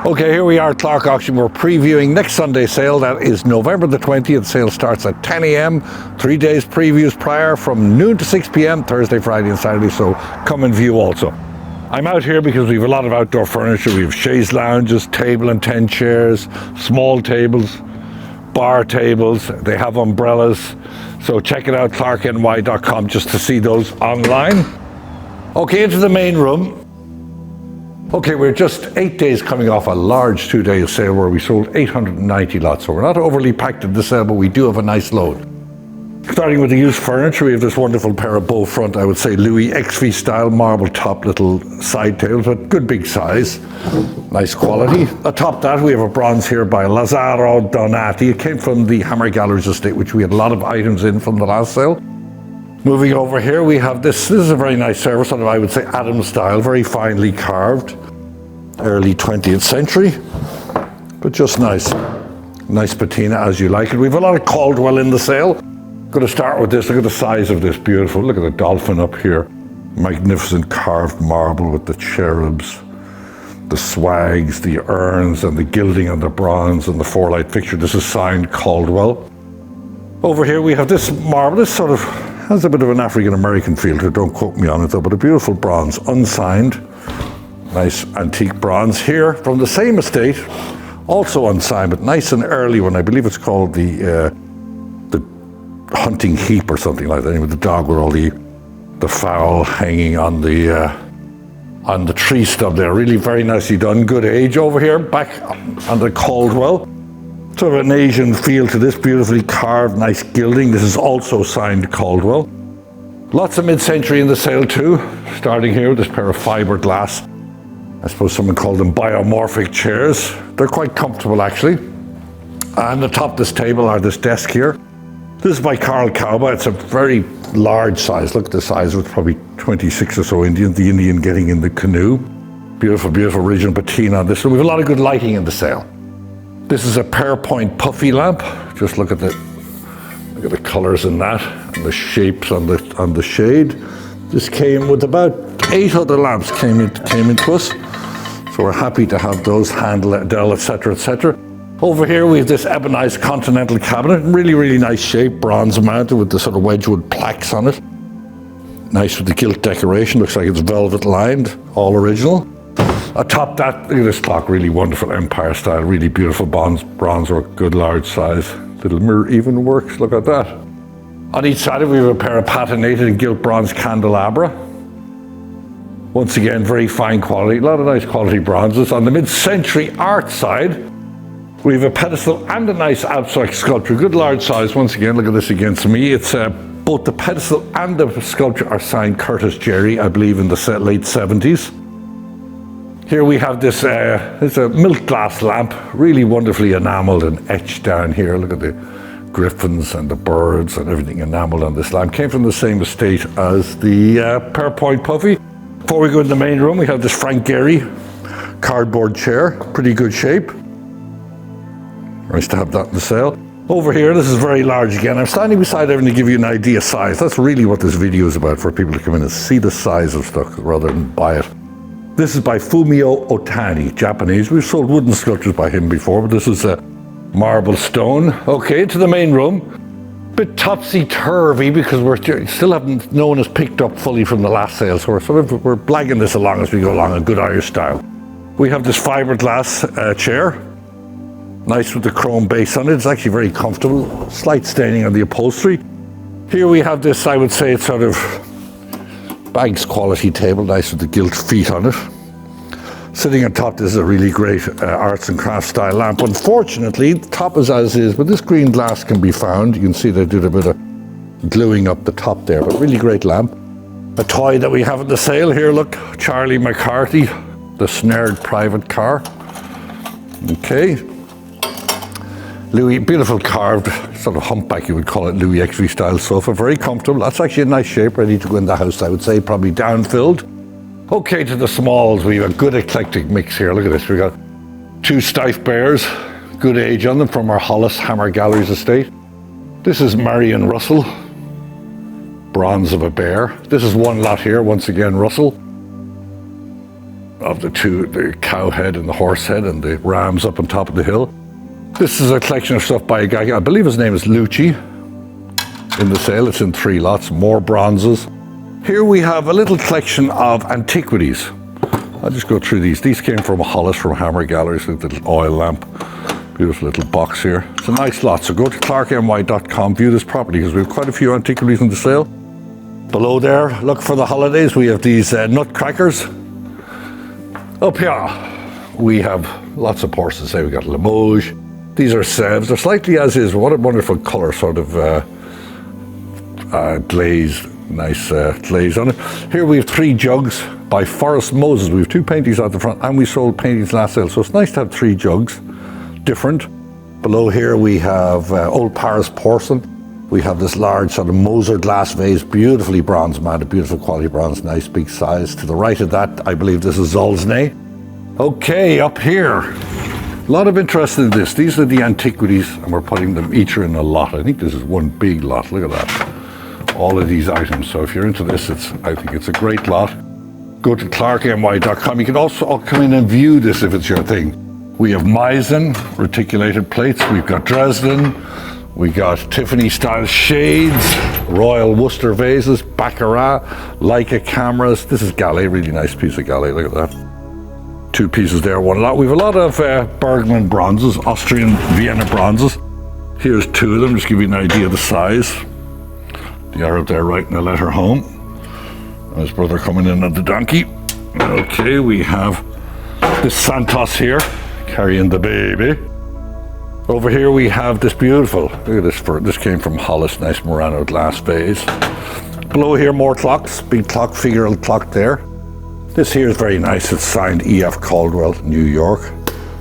Okay, here we are at Clarke Auction. We're previewing next Sunday's sale. That is November the 20th. Sale starts at 10 a.m. 3 days previews prior from noon to 6 p.m. Thursday, Friday and Saturday. So come and view also. I'm out here because we have a lot of outdoor furniture. We have chaise lounges, table and 10 chairs, small tables, bar tables. They have umbrellas. So check it out, clarkeny.com, just to see those online. Okay, into the main room. Okay, we're just 8 days coming off a large 2-day sale where we sold 890 lots. So we're not overly packed in the sale, but we do have a nice load. Starting with the used furniture, we have this wonderful pair of bow front, I would say Louis XV style marble top little side tables, but good big size, nice quality. Atop that, we have a bronze here by Lazzaro Donati. It came from the Hammer Galleries estate, which we had a lot of items in from the last sale. Moving over here, we have this is a very nice service, sort of, I would say, Adam style, very finely carved, early 20th century, but just nice. Nice patina as you like it. We have a lot of Caldwell in the sale. Going to start with this. Look at the size of this, beautiful. Look at the dolphin up here. Magnificent carved marble with the cherubs, the swags, the urns, and the gilding on the bronze and the four-light fixture. This is signed Caldwell. Over here we have this marble. This sort of has a bit of an African-American feel to it. Don't quote me on it though, but a beautiful bronze, unsigned. Nice antique bronze here from the same estate, also unsigned, but nice and early one. I believe it's called the hunting heap or something like that. Anyway, the dog with all the fowl hanging on the tree stub there. Really very nicely done. Good age. Over here, back on the Caldwell. Sort of an Asian feel to this, beautifully carved, nice gilding. This is also signed Caldwell. Lots of mid-century in the sale too. Starting here with this pair of fiberglass, I suppose someone called them biomorphic chairs. They're quite comfortable actually. And atop this table are this desk here. This is by Carl Kauba. It's a very large size. Look at the size of it, probably 26 or so Indians. The Indian getting in the canoe. Beautiful, beautiful original patina on this. So we have a lot of good lighting in the sale. This is a pear point puffy lamp. Just look at the colors in that and the shapes on the shade. This came with about 8 other lamps came into us. So we're happy to have those, handle, Dell, etc., etc. Over here we have this ebonized continental cabinet. Really, really nice shape, bronze mounted with the sort of Wedgwood plaques on it. Nice with the gilt decoration. Looks like it's velvet lined, all original. Atop that, look at this clock, really wonderful Empire style, really beautiful bronze work, good large size. Little mirror even works, look at that. On each side of it, we have a pair of patinated and gilt bronze candelabra. Once again, very fine quality, a lot of nice quality bronzes. On the mid-century art side, we have a pedestal and a nice abstract sculpture, good large size. Once again, look at this against me. It's both the pedestal and the sculpture are signed Curtis Jerry, I believe in the late 70s. Here we have this, it's a milk glass lamp, really wonderfully enameled and etched down here. Look at the griffins and the birds and everything enameled on this lamp. Came from the same estate as the pear point puffy. Before we go in the main room, we have this Frank Gehry cardboard chair, pretty good shape. Nice to have that in the sale. Over here, this is very large again. I'm standing beside everything to give you an idea of size. That's really what this video is about, for people to come in and see the size of stuff rather than buy it. This is by Fumio Otani, Japanese. We've sold wooden sculptures by him before, but this is a marble stone. Okay, to the main room. Bit topsy-turvy because we still haven't, no one has picked up fully from the last sale, so we're blagging this along as we go along, a good Irish style. We have this fiberglass chair. Nice with the chrome base on it. It's actually very comfortable. Slight staining on the upholstery. Here we have this, I would say it's sort of Baggs quality table, nice with the gilt feet on it. Sitting on top, this is a really great arts and crafts style lamp. Unfortunately, the top is as is, but this green glass can be found. You can see they did a bit of gluing up the top there, but really great lamp. A toy that we have in the sale here, look, Charlie McCarthy, the snared private car. Okay. Louis, beautiful carved, sort of humpback you would call it, Louis XV style sofa, very comfortable. That's actually a nice shape, ready to go in the house, I would say, probably down-filled. Okay, to the smalls, we have a good eclectic mix here. Look at this, we got 2 Steiff bears, good age on them, from our Hollis Hammer Galleries estate. This is Marion Russell, bronze of a bear. This is one lot here, once again Russell. of the two, the cow head and the horse head and the rams up on top of the hill. This is a collection of stuff by a guy, I believe his name is Lucci, in the sale. It's in 3 lots, more bronzes. Here we have a little collection of antiquities. I'll just go through these. These came from Hollis, from Hammer Galleries, with the little oil lamp. Beautiful little box here. It's a nice lot, so go to clarkeny.com, view this property, because we have quite a few antiquities in the sale. Below there, look for the holidays, we have these nutcrackers. Up here, we have lots of horses. Say we got Limoges. These are Sevres. They're slightly as is. What a wonderful colour, sort of glazed, nice glaze on it. Here we have 3 jugs by Forrest Moses. We have 2 paintings at the front, and we sold paintings last sale, so it's nice to have 3 jugs, different. Below here we have old Paris porcelain. We have this large sort of Moser glass vase, beautifully bronze mounted, beautiful quality bronze, nice big size. To the right of that, I believe this is Zolznay. Okay, up here, a lot of interest in this. These are the antiquities, and we're putting them each in a lot. I think this is one big lot. Look at that. All of these items. So if you're into this, I think it's a great lot. Go to clarkeny.com. You can also come in and view this if it's your thing. We have Meissen reticulated plates. We've got Dresden. We got Tiffany style shades, Royal Worcester vases, Baccarat, Leica cameras. This is Gallet, really nice piece of Gallet. Look at that. 2 pieces there, 1 lot. We have a lot of Bergman bronzes, Austrian Vienna bronzes. Here's 2 of them, just give you an idea of the size. The Arab there writing a letter home. And his brother coming in on the donkey. Okay, we have this Santos here, carrying the baby. Over here we have this beautiful, look at this, this came from Hollis, nice Murano glass vase. Below here more clocks, big clock, figural clock there. This here is very nice, it's signed E.F. Caldwell, New York.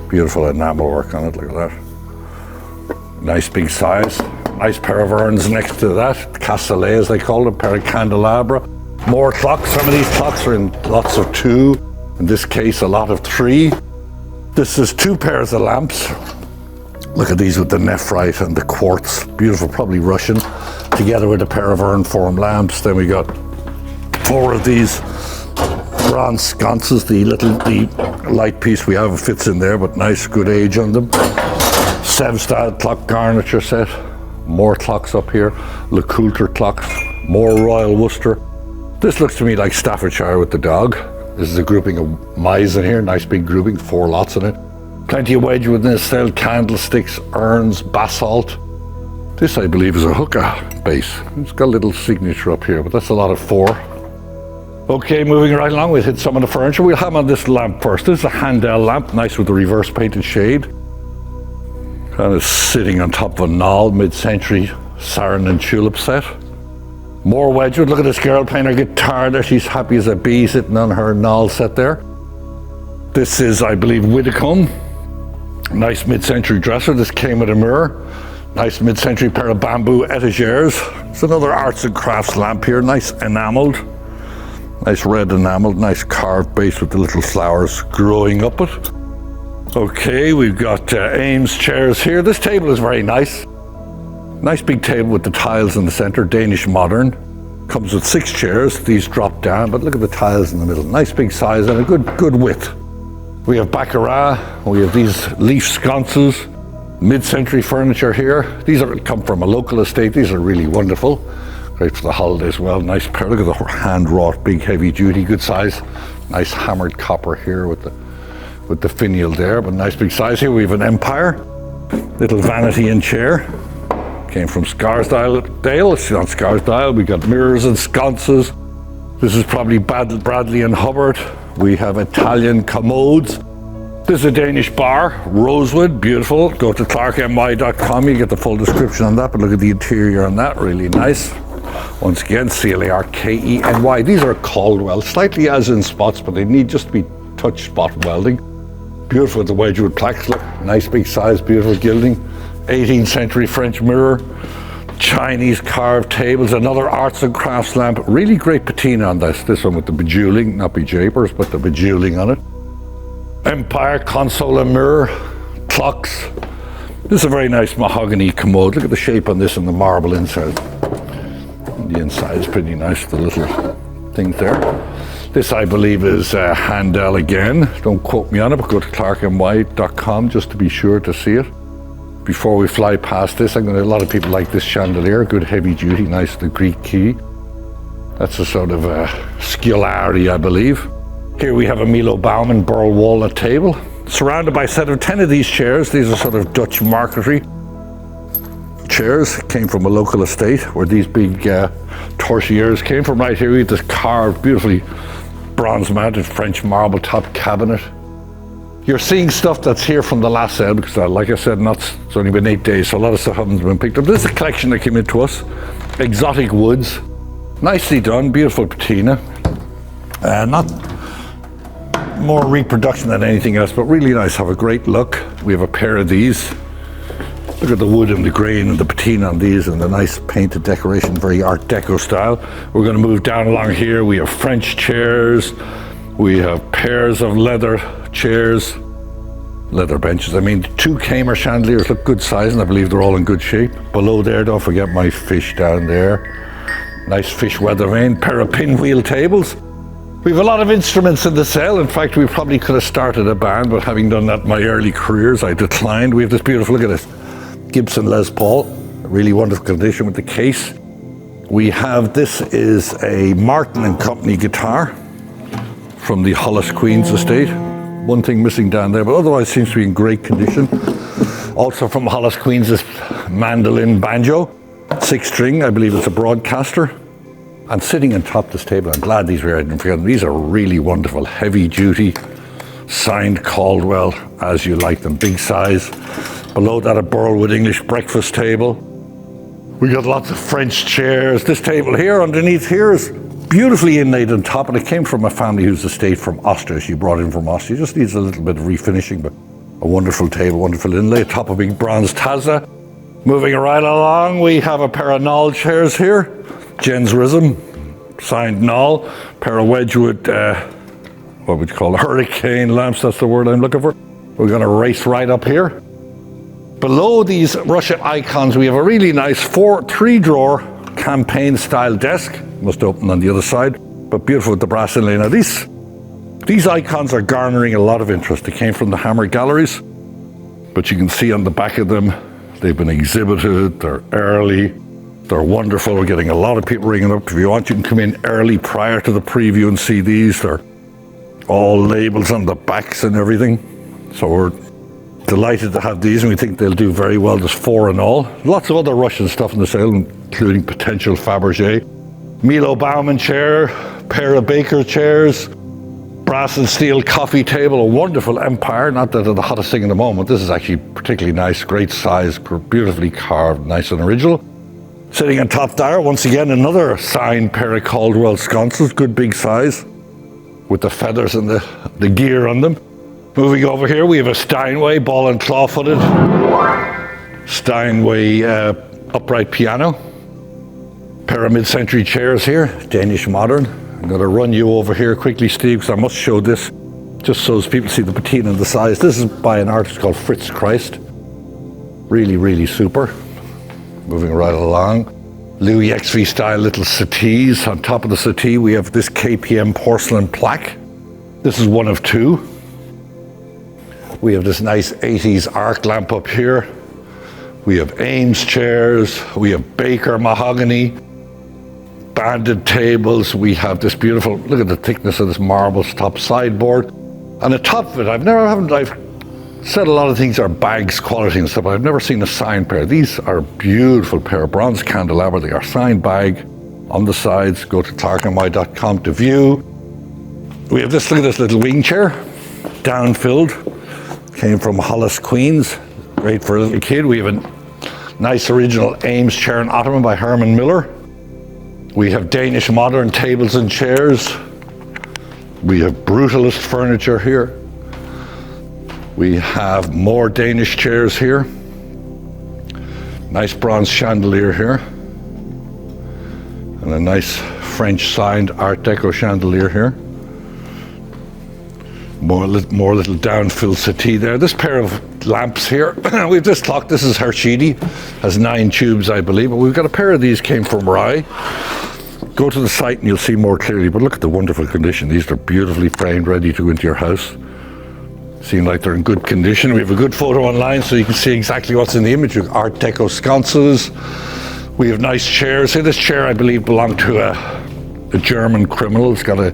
Beautiful enamel work on it, look at that. Nice big size, nice pair of urns next to that, castellet as they call them, pair of candelabra. More clocks, some of these clocks are in lots of 2, in this case a lot of 3. This is 2 pairs of lamps. Look at these with the nephrite and the quartz, beautiful, probably Russian, together with a pair of urn form lamps. Then we got 4 of these bronze sconces. The light piece we have fits in there, but nice, good age on them. Sevres style clock garniture set. More clocks up here. Le Coulter clocks. More Royal Worcester. This looks to me like Staffordshire with the dog. This is a grouping of Meissen here, nice big grouping, 4 lots in it. Plenty of Wedgwood in this sale, candlesticks, urns, basalt. This, I believe, is a hookah base. It's got a little signature up here, but that's a lot of 4. Okay, moving right along, we'll hit some of the furniture. We'll have on this lamp first. This is a Handel lamp, nice with the reverse painted shade. Kind of sitting on top of a knoll, mid-century sarin and tulip set. More Wedgwood. Look at this girl playing her guitar there. She's happy as a bee sitting on her knoll set there. This is, I believe, Widdicombe. Nice mid-century dresser. This came with a mirror. Nice mid-century pair of bamboo etagères. It's another arts and crafts lamp here. Nice enameled. Nice red enameled. Nice carved base with the little flowers growing up it. Okay, we've got Ames chairs here. This table is very nice. Nice big table with the tiles in the center. Danish modern. Comes with 6 chairs. These drop down, but look at the tiles in the middle. Nice big size and a good width. We have Baccarat, we have these leaf sconces, mid-century furniture here. These come from a local estate. These are really wonderful. Great for the holiday as well. Nice pair. Look at the hand-wrought, big, heavy-duty, good size. Nice hammered copper here with the finial there, but nice big size. Here we have an Empire, little vanity and chair. Came from Scarsdale. It's on Scarsdale. We got mirrors and sconces. This is probably Bradley and Hubbard. We have Italian commodes. This is a Danish bar, rosewood, beautiful. Go to clarkeny.com, you get the full description on that, but look at the interior on that, really nice. Once again, Clarkeny. These are Caldwell, slightly as in spots, but they need just to be touch spot welding. Beautiful with the Wedgwood plaques, look, nice big size, beautiful gilding. 18th century French mirror. Chinese carved tables, another arts and crafts lamp. Really great patina on this one with the bejeweling, not bejapers, but the bejeweling on it. Empire console and mirror, clocks. This is a very nice mahogany commode. Look at the shape on this and the marble inside. The inside is pretty nice, the little things there. This, I believe, is Handel again. Don't quote me on it, but go to clarkeny.com just to be sure to see it. Before we fly past this, a lot of people like this chandelier, good heavy duty, nice the Greek key. That's a sort of Scolari, I believe. Here we have a Milo Baumann burl walnut table, surrounded by a set of 10 of these chairs. These are sort of Dutch marquetry chairs, came from a local estate where these big torchieres came from. Right here we have this carved, beautifully bronze mounted French marble top cabinet. You're seeing stuff that's here from the last sale because, like I said, it's only been 8 days, so a lot of stuff hasn't been picked up. This is a collection that came into us. Exotic woods, nicely done, beautiful patina. Not more reproduction than anything else, but really nice. Have a great look. We have a pair of these. Look at the wood and the grain and the patina on these and the nice painted decoration, very Art Deco style. We're going to move down along here. We have French chairs. We have pairs of leather chairs, leather benches. I mean, 2 Kamer chandeliers look good size, and I believe they're all in good shape. Below there, don't forget my fish down there. Nice fish weather vane. Pair of pinwheel tables. We have a lot of instruments in the sale. In fact, we probably could have started a band, but having done that in my early careers, I declined. We have this beautiful, look at this, Gibson Les Paul, really wonderful condition with the case. We have, this is a Martin and Company guitar from the Hollis Queen's estate. One thing missing down there, but otherwise seems to be in great condition. Also from Hollis Queen's is mandolin banjo, 6-string, I believe it's a broadcaster. And sitting on top of this table, I'm glad these were, I didn't forget them. These are really wonderful, heavy duty, signed Caldwell as you like them, big size. Below that, a Burlwood English breakfast table. We got lots of French chairs. This table here, underneath here, is beautifully inlaid on top, and it came from a family whose estate from Austria. She brought in from Austria. Just needs a little bit of refinishing, but a wonderful table, wonderful inlay. Top of a big bronze Tazza. Moving right along, we have a pair of Knoll chairs here. Jens Rism, signed Knoll. Pair of Wedgwood, what would you call it? Hurricane lamps, that's the word I'm looking for. We're going to race right up here. Below these Russian icons, we have a really nice 3-drawer campaign style desk. Must open on the other side, but beautiful with the brass inlay. Now these icons are garnering a lot of interest. They came from the Hammer Galleries, but you can see on the back of them, they've been exhibited, they're early, they're wonderful. We're getting a lot of people ringing up. If you want, you can come in early prior to the preview and see these. They're all labels on the backs and everything. So we're delighted to have these, and we think they'll do very well. There's 4 in all. Lots of other Russian stuff in the sale, including potential Fabergé. Milo Baumann chair, pair of Baker chairs, brass and steel coffee table, a wonderful Empire, not that they're the hottest thing in the moment. This is actually particularly nice, great size, beautifully carved, nice and original. Sitting on top there, once again, another signed pair of Caldwell sconces, good big size, with the feathers and the gear on them. Moving over here, we have a Steinway ball and claw footed Steinway upright piano. Pair of mid-century chairs here, Danish modern. I'm going to run you over here quickly, Steve, because I must show this just so as people see the patina and the size. This is by an artist called Fritz Christ. Really, really super. Moving right along. Louis XV style little settees. On top of the settee, we have this KPM porcelain plaque. This is one of 2. We have this nice 80s arc lamp up here. We have Ames chairs. We have Baker mahogany. Banded tables. We have this beautiful, look at the thickness of this marble top sideboard. And the top of it, I've said a lot of things are bags quality and stuff, but I've never seen a signed pair. These are a beautiful pair of bronze candelabra. They are signed bag on the sides. Go to clarkeny.com to view. We have this, look at this little wing chair, down-filled. Came from Hollis Queen's, great for a little kid. We have a nice original Ames chair and ottoman by Herman Miller. We have Danish modern tables and chairs. We have brutalist furniture here. We have more Danish chairs here. Nice bronze chandelier here. And a nice French signed Art Deco chandelier here. More little down-filled settee there. This pair of lamps here, we've this clock, this is Hershidi, has 9 tubes I believe, but we've got a pair of these came from Rye. Go to the site and you'll see more clearly, but look at the wonderful condition. These are beautifully framed, ready to go into your house. Seem like they're in good condition. We have a good photo online so you can see exactly what's in the image. With Art Deco sconces. We have nice chairs. See, this chair I believe belonged to a German criminal. It's got a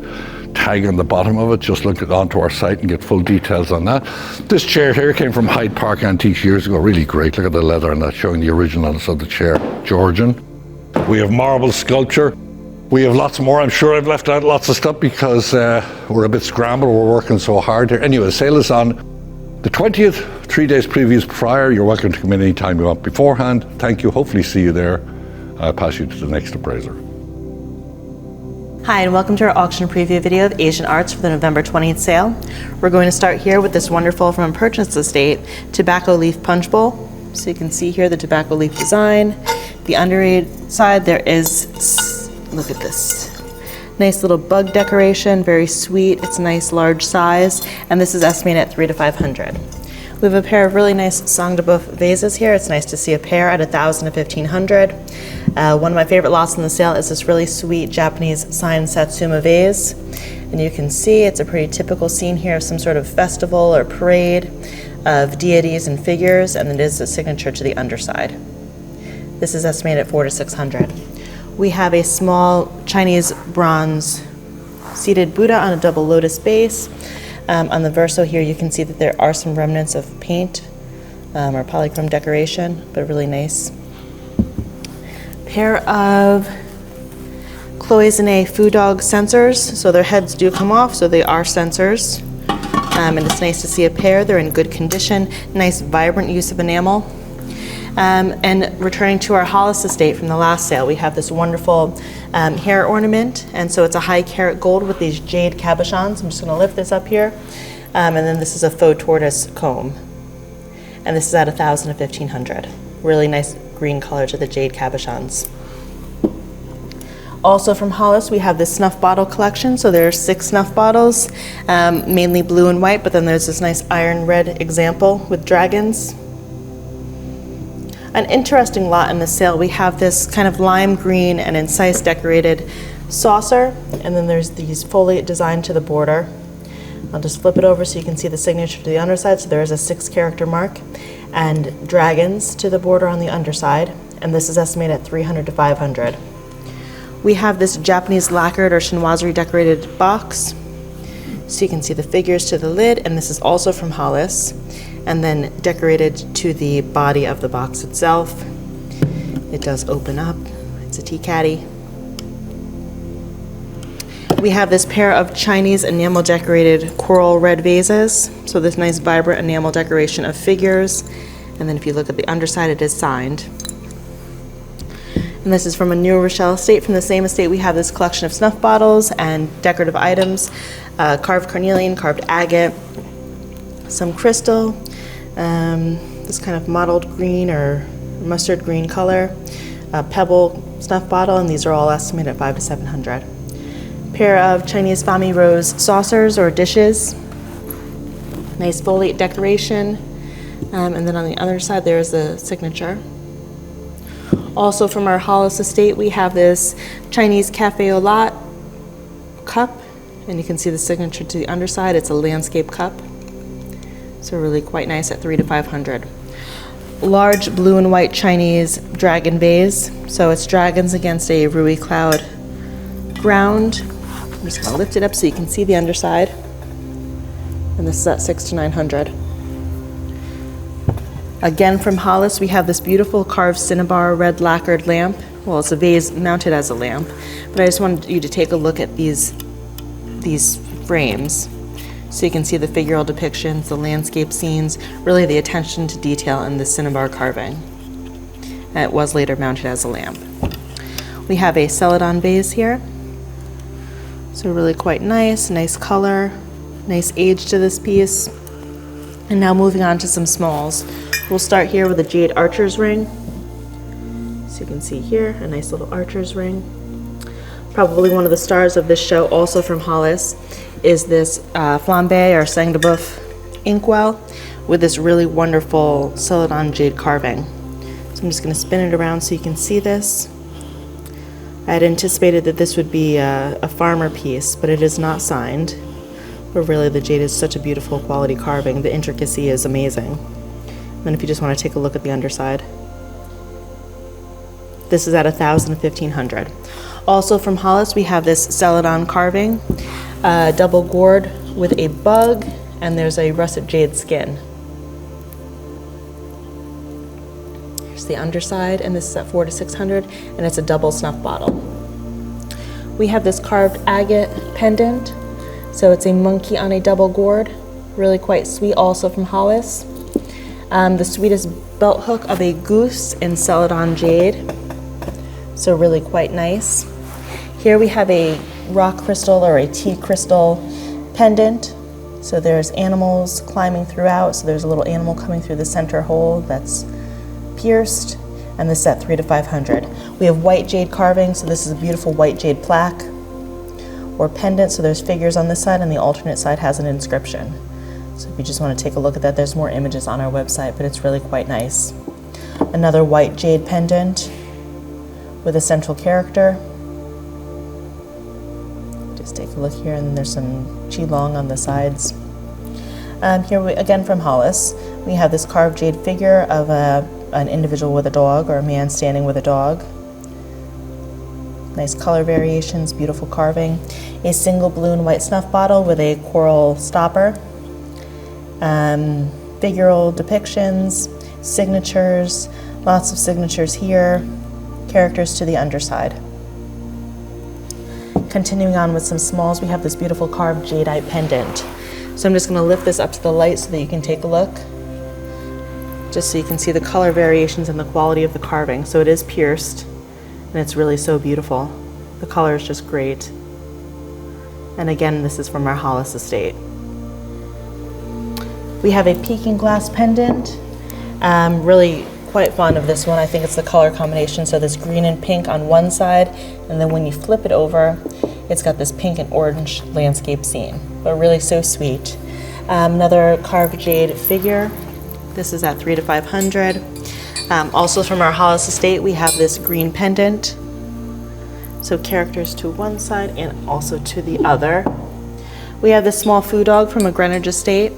tag on the bottom of it. Just look it onto our site and get full details on that. This chair here came from Hyde Park Antiques years ago. Really great. Look at the leather on that, showing the originalness of the chair. Georgian. We have marble sculpture. We have lots more. I'm sure I've left out lots of stuff because we're a bit scrambled. We're working so hard here. Anyway, the sale is on the 20th, 3 days previews prior. You're welcome to come in anytime you want beforehand. Thank you. Hopefully see you there. I'll pass you to the next appraiser. Hi, and welcome to our auction preview video of Asian Arts for the November 20th sale. We're going to start here with this wonderful, from a purchase estate, tobacco leaf punch bowl. So you can see here the tobacco leaf design. The underside there is, look at this, nice little bug decoration, very sweet. It's a nice large size, and this is estimated at $300 to $500. We have a pair of really nice sang de boeuf vases here. It's nice to see a pair at $1,000 to $1,500. One of my favorite lots in the sale is this really sweet Japanese sign Satsuma vase. And you can see it's a pretty typical scene here of some sort of festival or parade of deities and figures, and it is a signature to the underside. This is estimated at $400 to $600. We have a small Chinese bronze seated Buddha on a double lotus base. On the verso here, you can see that there are some remnants of paint or polychrome decoration, but really nice. Pair of cloisonne food dog sensors. So their heads do come off, so they are sensors. And it's nice to see a pair. They're in good condition. Nice, vibrant use of enamel. And returning to our Hollis estate from the last sale, we have this wonderful hair ornament, and so it's a high carat gold with these jade cabochons. I'm just going to lift this up here, and then this is a faux tortoise comb, and this is at $1,000 to $1,500. Really nice green color to the jade cabochons. Also from Hollis, we have this snuff bottle collection. So there are 6 snuff bottles, mainly blue and white, but then there's this nice iron red example with dragons. An interesting lot in the sale, we have this kind of lime green and incise decorated saucer, and then there's these foliate designed to the border. I'll just flip it over so you can see the signature to the underside. So there is a 6-character mark and dragons to the border on the underside, and this is estimated at $300 to $500. We have this Japanese lacquered or chinoiserie decorated box, so you can see the figures to the lid, and this is also from Hollis, and then decorated to the body of the box itself. It does open up. It's a tea caddy. We have this pair of Chinese enamel decorated coral red vases. So this nice vibrant enamel decoration of figures. And then if you look at the underside, it is signed. And this is from a New Rochelle estate. From the same estate, we have this collection of snuff bottles and decorative items, carved carnelian, carved agate, some crystal, this kind of mottled green or mustard green color, a pebble snuff bottle, and these are all estimated at $500 to $700. Pair of Chinese Fami Rose saucers or dishes, nice foliate decoration, and then on the other side there is the signature. Also from our Hollis estate, we have this Chinese Cafe au Lait cup, and you can see the signature to the underside. It's a landscape cup. So really quite nice at $300 to $500. Large blue and white Chinese dragon vase. So it's dragons against a ruby cloud ground. I'm just going to lift it up so you can see the underside. And this is at $600 to $900. Again from Hollis, we have this beautiful carved cinnabar red lacquered lamp. Well, it's a vase mounted as a lamp, but I just wanted you to take a look at these frames so you can see the figural depictions, the landscape scenes, really the attention to detail in the cinnabar carving. And it was later mounted as a lamp. We have a celadon vase here. So really quite nice color, nice age to this piece. And now moving on to some smalls. We'll start here with a jade archer's ring. So you can see here, a nice little archer's ring. Probably one of the stars of this show, also from Hollis, is this flambe or sang de boeuf inkwell with this really wonderful celadon jade carving. So I'm just going to spin it around so you can see this. I had anticipated that this would be a farmer piece, but it is not signed. But really, the jade is such a beautiful quality carving. The intricacy is amazing. And then if you just want to take a look at the underside, this is at $1,000 to $1,500. Also from Hollis, we have this celadon carving, double gourd with a bug, and there's a russet jade skin. Here's the underside, and this is at $400 to $600, and it's a double snuff bottle. We have this carved agate pendant, so it's a monkey on a double gourd, really quite sweet, also from Hollis. The sweetest belt hook of a goose in celadon jade, so really quite nice. Here we have a rock crystal or a tea crystal pendant. So there's animals climbing throughout. So there's a little animal coming through the center hole that's pierced, and this is at $300 to $500. We have white jade carving. So this is a beautiful white jade plaque or pendant. So there's figures on this side, and the alternate side has an inscription. So if you just want to take a look at that, there's more images on our website, but it's really quite nice. Another white jade pendant with a central character. Just take a look here, and there's some qigong on the sides. Here we, again from Hollis, we have this carved jade figure of an individual with a dog, or a man standing with a dog. Nice color variations, beautiful carving. A single blue and white snuff bottle with a coral stopper. Figural depictions, signatures, lots of signatures here, characters to the underside. Continuing on with some smalls, we have this beautiful carved jadeite pendant. So I'm just going to lift this up to the light so that you can take a look, just so you can see the color variations and the quality of the carving. So it is pierced, and it's really so beautiful. The color is just great. And again, this is from our Hollis estate. We have a peking glass pendant. Really quite fond of this one. I think it's the color combination. So this green and pink on one side, and then when you flip it over, it's got this pink and orange landscape scene, but really so sweet. Another carved jade figure. This is at $300 to $500. Also from our Hollis estate, we have this green pendant. So characters to one side and also to the other. We have this small food dog from a Greenwich estate.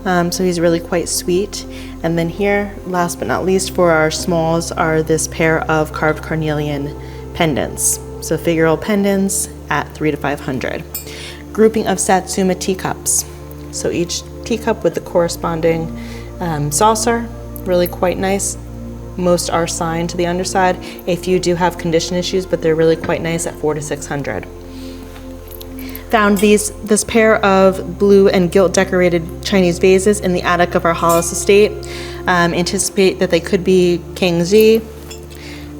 So he's really quite sweet. And then here, last but not least, for our smalls are this pair of carved carnelian pendants. So figural pendants at $300 to $500. Grouping of Satsuma teacups. So each teacup with the corresponding saucer, really quite nice. Most are signed to the underside. A few do have condition issues, but they're really quite nice at $400 to $600. Found this pair of blue and gilt decorated Chinese vases in the attic of our Hollis estate. Anticipate that they could be King Z,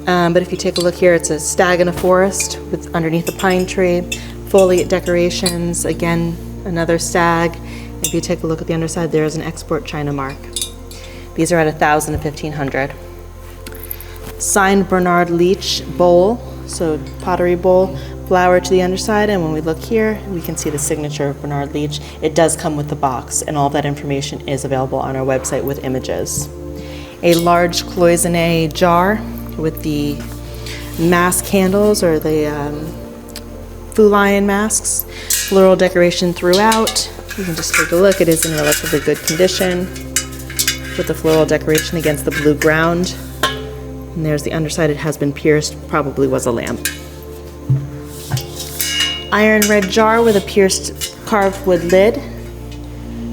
but if you take a look here, it's a stag in a forest with underneath a pine tree, foliate decorations, again another stag. If you take a look at the underside, there is an export China mark. These are at $1,000 to $1,500. Signed Bernard Leach bowl, so pottery bowl, flower to the underside, and when we look here, we can see the signature of Bernard Leach. It does come with the box, and all of that information is available on our website with images. A large cloisonne jar with the mask candles, or the Fu Lion masks, floral decoration throughout. You can just take a look. It is in relatively good condition with the floral decoration against the blue ground. And there's the underside. It has been pierced, probably was a lamp. Iron red jar with a pierced carved wood lid.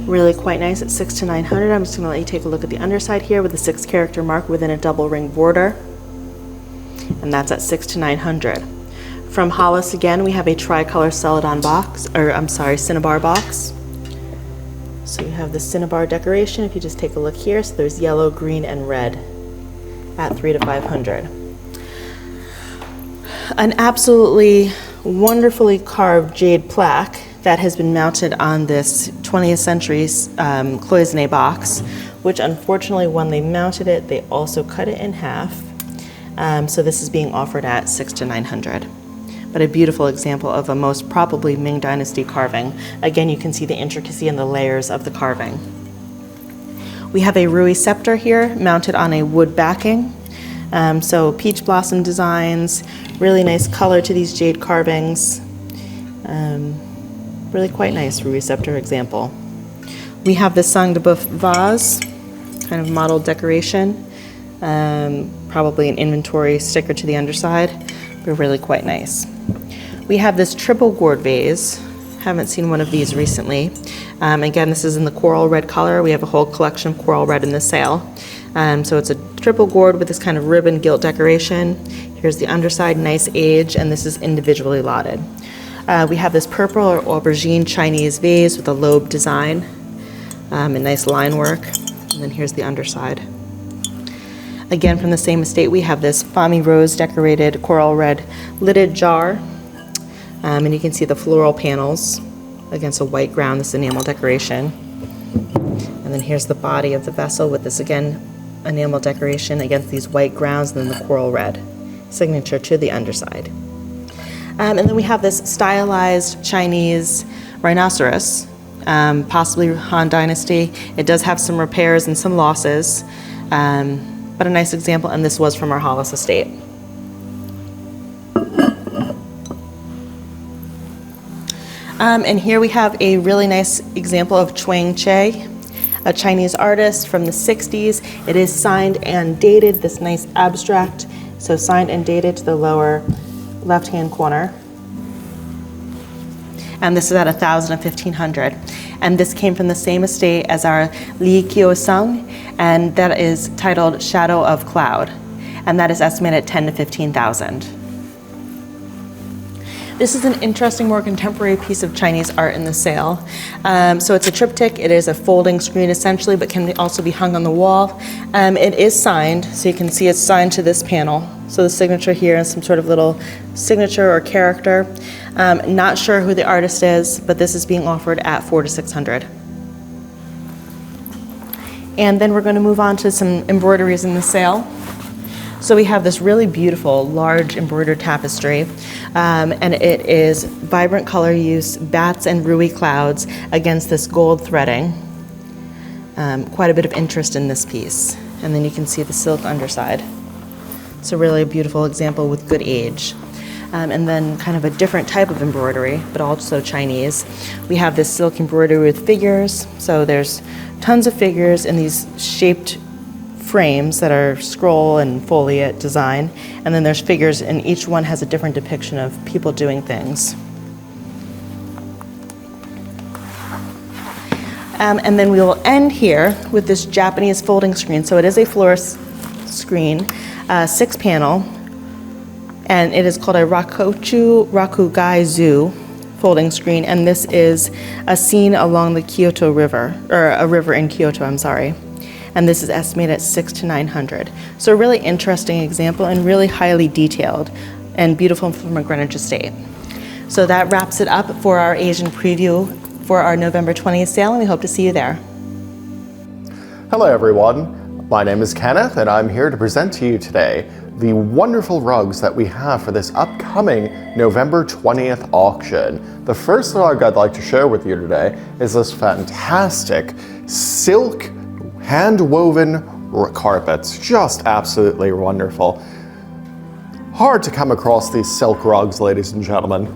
Really quite nice at $600 to $900. I'm just going to let you take a look at the underside here with the 6 character mark within a double ring border. And that's at $600 to $900. From Hollis again, we have a tricolor celadon box, or I'm sorry, cinnabar box. So you have the cinnabar decoration. If you just take a look here, so there's yellow, green, and red at $300 to $500. An absolutely wonderfully carved jade plaque that has been mounted on this 20th century cloisonne box, which unfortunately when they mounted it, they also cut it in half. So this is being offered at $600 to $900. But a beautiful example of a most probably Ming Dynasty carving. Again, you can see the intricacy and the layers of the carving. We have a Rui scepter here mounted on a wood backing. So peach blossom designs, Really nice color to these jade carvings. Really quite nice for receptor example. We have this sang de boeuf vase, kind of modeled decoration. Probably an inventory sticker to the underside, but really quite nice. We have this triple gourd vase. Haven't seen one of these recently. Again, this is in the coral red color. We have a whole collection of coral red in the sale. So it's a triple gourd with this kind of ribbon gilt decoration. Here's the underside, nice age, and this is individually lotted. We have this purple or aubergine Chinese vase with a lobe design and nice line work. And then here's the underside. Again, from the same estate, we have this Fami Rose decorated coral red lidded jar. And you can see the floral panels against a white ground, this enamel decoration. And then here's the body of the vessel with this, again, enamel decoration against these white grounds, and then the coral red signature to the underside. And then we have this stylized Chinese rhinoceros, possibly Han Dynasty. It does have some repairs and some losses, but a nice example, and this was from our Hollis estate. And here we have a really nice example of Chuang Che, a Chinese artist from the 60s. It is signed and dated, this nice abstract, so signed and dated to the lower left-hand corner. And this is at 1,000 and 1,500. And this came from the same estate as our Li Kyo Sung, and that is titled Shadow of Cloud. And that is estimated at 10 to 15,000. This is an interesting, more contemporary piece of Chinese art in the sale. So it's a triptych. It is a folding screen essentially, but can also be hung on the wall. It is signed, so you can see it's signed to this panel. So the signature here is some sort of little signature or character. Not sure who the artist is, but this is being offered at 400 to 600. And then we're going to move on to some embroideries in the sale. So we have this really beautiful, large embroidered tapestry, and it is vibrant color use, bats and rui clouds against this gold threading. Quite a bit of interest in this piece. And then you can see the silk underside. It's a really beautiful example with good age. And then kind of a different type of embroidery, but also Chinese. We have this silk embroidery with figures. So there's tons of figures in these shaped frames that are scroll and foliate design, and then there's figures, and each one has a different depiction of people doing things. And then we will end here with this Japanese folding screen. So it is a floor screen, 6-panel, and it is called a Rakugai Zoo folding screen, and this is a scene along the Kyoto River, or a river in Kyoto, I'm sorry. And this is estimated at 600 to 900. So a really interesting example and really highly detailed and beautiful from a Greenwich estate. So that wraps it up for our Asian preview for our November 20th sale, and we hope to see you there. Hello everyone, my name is Kenneth and I'm here to present to you today the wonderful rugs that we have for this upcoming November 20th auction. The first rug I'd like to share with you today is this fantastic silk hand-woven carpets, just absolutely wonderful. Hard to come across these silk rugs, ladies and gentlemen.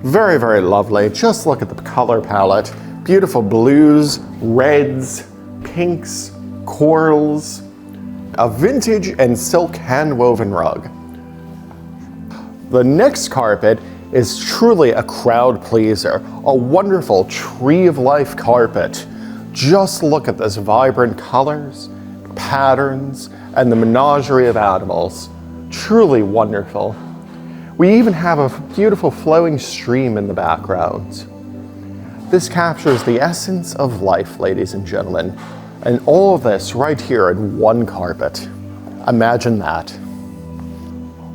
Very, very lovely. Just look at the color palette. Beautiful blues, reds, pinks, corals. A vintage and silk hand-woven rug. The next carpet is truly a crowd pleaser, a wonderful tree of life carpet. Just look at this vibrant colors, patterns, and the menagerie of animals. Truly wonderful. We even have a beautiful flowing stream in the background. This captures the essence of life, ladies and gentlemen, and all of this right here in one carpet. Imagine that.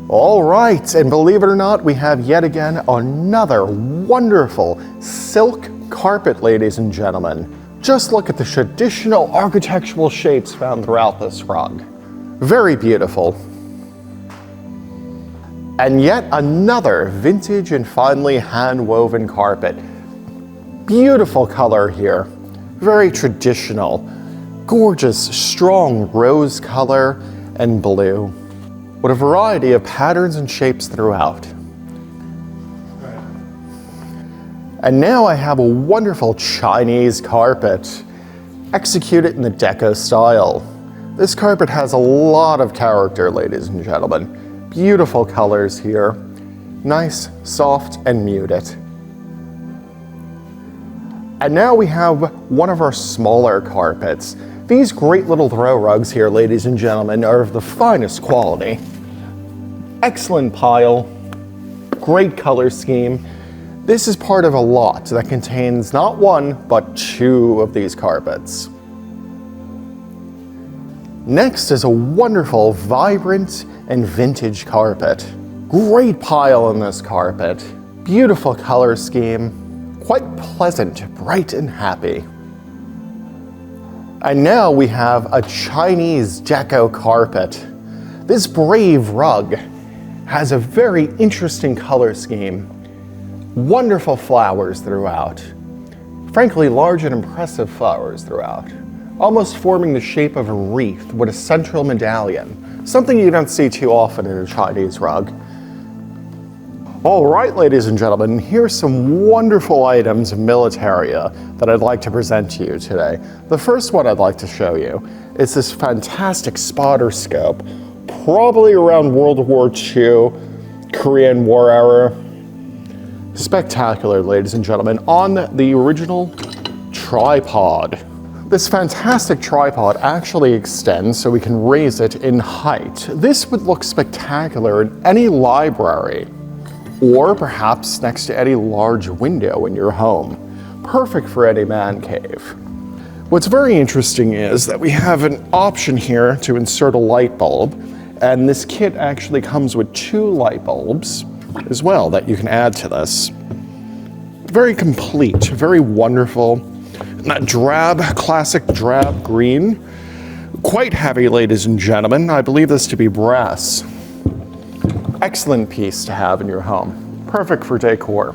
All right, and believe it or not, we have yet again another wonderful silk carpet, ladies and gentlemen. Just look at the traditional architectural shapes found throughout this rug. Very beautiful. And yet another vintage and finely hand-woven carpet. Beautiful color here. Very traditional. Gorgeous, strong rose color and blue. with a variety of patterns and shapes throughout. And now I have a wonderful Chinese carpet, executed in the deco style. This carpet has a lot of character, ladies and gentlemen. Beautiful colors here, nice, soft, and muted. And now we have one of our smaller carpets. These great little throw rugs here, ladies and gentlemen, are of the finest quality. Excellent pile, great color scheme. This is part of a lot that contains not one, but two of these carpets. Next is a wonderful, vibrant, and vintage carpet. Great pile on this carpet. Beautiful color scheme. Quite pleasant, bright, and happy. And now we have a Chinese deco carpet. This brave rug has a very interesting color scheme. Wonderful flowers throughout. Frankly, large and impressive flowers throughout, almost forming the shape of a wreath with a central medallion, something you don't see too often in a Chinese rug. All right, ladies and gentlemen, here's some wonderful items of militaria that I'd like to present to you today. The first one I'd like to show you is this fantastic spotter scope, probably around World War II, Korean War era. Spectacular, ladies and gentlemen, on the original tripod. This fantastic tripod actually extends so we can raise it in height. This would look spectacular in any library, or perhaps next to any large window in your home. Perfect for any man cave. What's very interesting is that we have an option here to insert a light bulb, and this kit actually comes with 2 light bulbs as well that you can add to this. Very complete, very wonderful. That drab, classic drab green. Quite heavy, ladies and gentlemen. I believe this to be brass. Excellent piece to have in your home. Perfect for decor.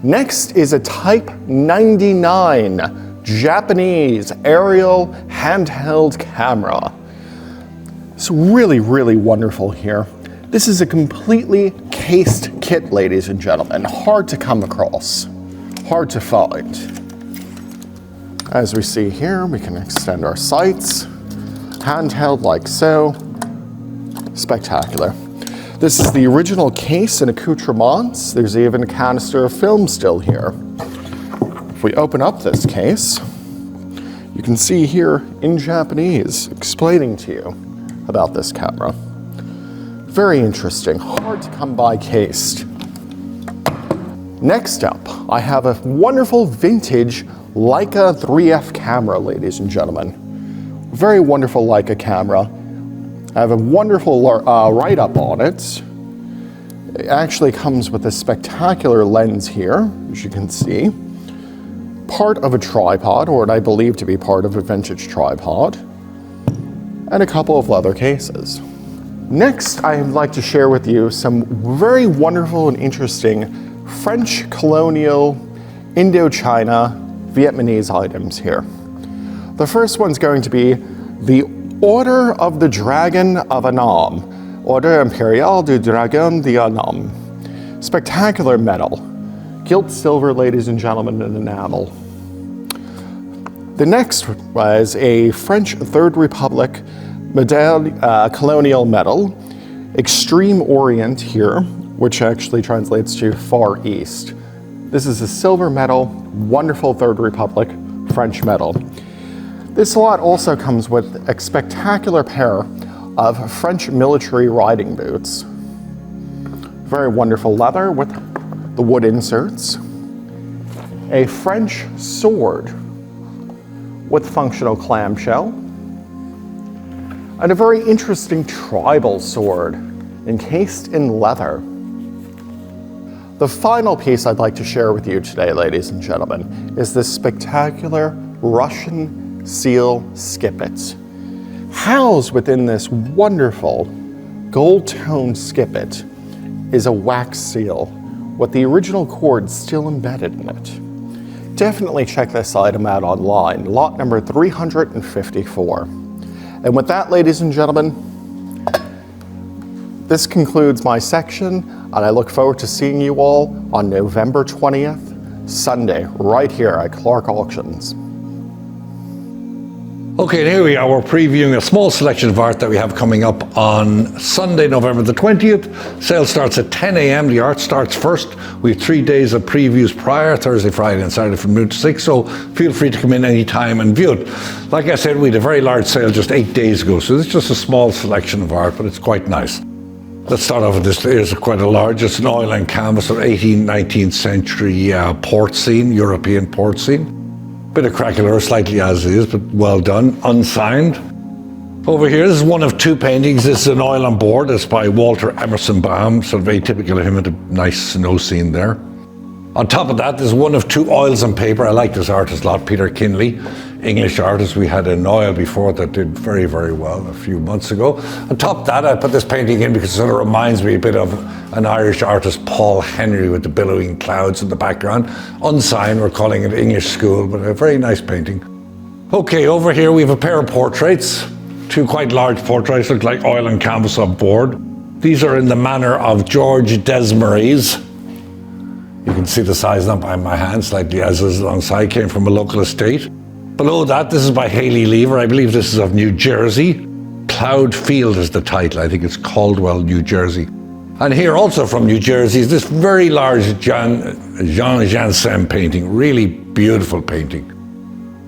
Next is a Type 99 Japanese aerial handheld camera. It's really, really wonderful here. This is a completely cased kit, ladies and gentlemen. Hard to come across, hard to find. As we see here, we can extend our sights, handheld like so. Spectacular. This is the original case and accoutrements. There's even a canister of film still here. If we open up this case, you can see here in Japanese explaining to you about this camera. Very interesting, hard to come by cased. Next up, I have a wonderful vintage Leica 3F camera, ladies and gentlemen. Very wonderful Leica camera. I have a wonderful write-up on it. It actually comes with a spectacular lens here, as you can see. Part of a tripod, or what I believe to be part of a vintage tripod. And a couple of leather cases. Next, I'd like to share with you some very wonderful and interesting French colonial, Indochina, Vietnamese items here. The first one's going to be the Order of the Dragon of Annam, Order Impériale du Dragon d'Annam. Spectacular metal, gilt silver, ladies and gentlemen, and enamel. The next was a French Third Republic colonial medal, Extreme Orient here, which actually translates to Far East. This is a silver medal, wonderful Third Republic French medal. This lot also comes with a spectacular pair of French military riding boots. Very wonderful leather with the wood inserts. A French sword with functional clamshell. And a very interesting tribal sword encased in leather. The final piece I'd like to share with you today, ladies and gentlemen, is this spectacular Russian seal skippet. Housed within this wonderful gold-toned skippet is a wax seal with the original cord still embedded in it. Definitely check this item out online, lot number 354. And with that, ladies and gentlemen, This concludes my section, and I look forward to seeing you all on November 20th, Sunday, right here at Clarke Auctions. Okay, and here we are. We're previewing a small selection of art that we have coming up on Sunday, November the 20th. Sale starts at 10 a.m. The art starts first. We have 3 days of previews prior, Thursday, Friday, and Saturday from noon to 6. So feel free to come in any time and view it. Like I said, we had a very large sale just 8 days ago. So this is just a small selection of art, but it's quite nice. Let's start off with this. Here's quite a large. It's an oil and canvas of 18th, 19th century port scene, European port scene. Bit of craquelure, slightly as is, but well done, unsigned. Over here, this is one of 2 paintings. This is an oil on board. It's by Walter Emerson Baum, sort of very typical of him with a nice snow scene there. On top of that, there's one of 2 oils on paper. I like this artist a lot, Peter Kinley, English artist. We had an oil before that did very, very well a few months ago. On top of that, I put this painting in because it sort of reminds me a bit of an Irish artist, Paul Henry, with the billowing clouds in the background. Unsigned, we're calling it English School, but a very nice painting. Okay, over here we have a pair of portraits. 2 quite large portraits, look like oil and canvas on board. These are in the manner of George Desmarais. You can see the size not by my hand, slightly as is alongside, came from a local estate. Below that, this is by Haley Lever. I believe this is of New Jersey. Cloud Field is the title. I think it's Caldwell, New Jersey. And here also from New Jersey is this very large Jean Janssen painting. Really beautiful painting.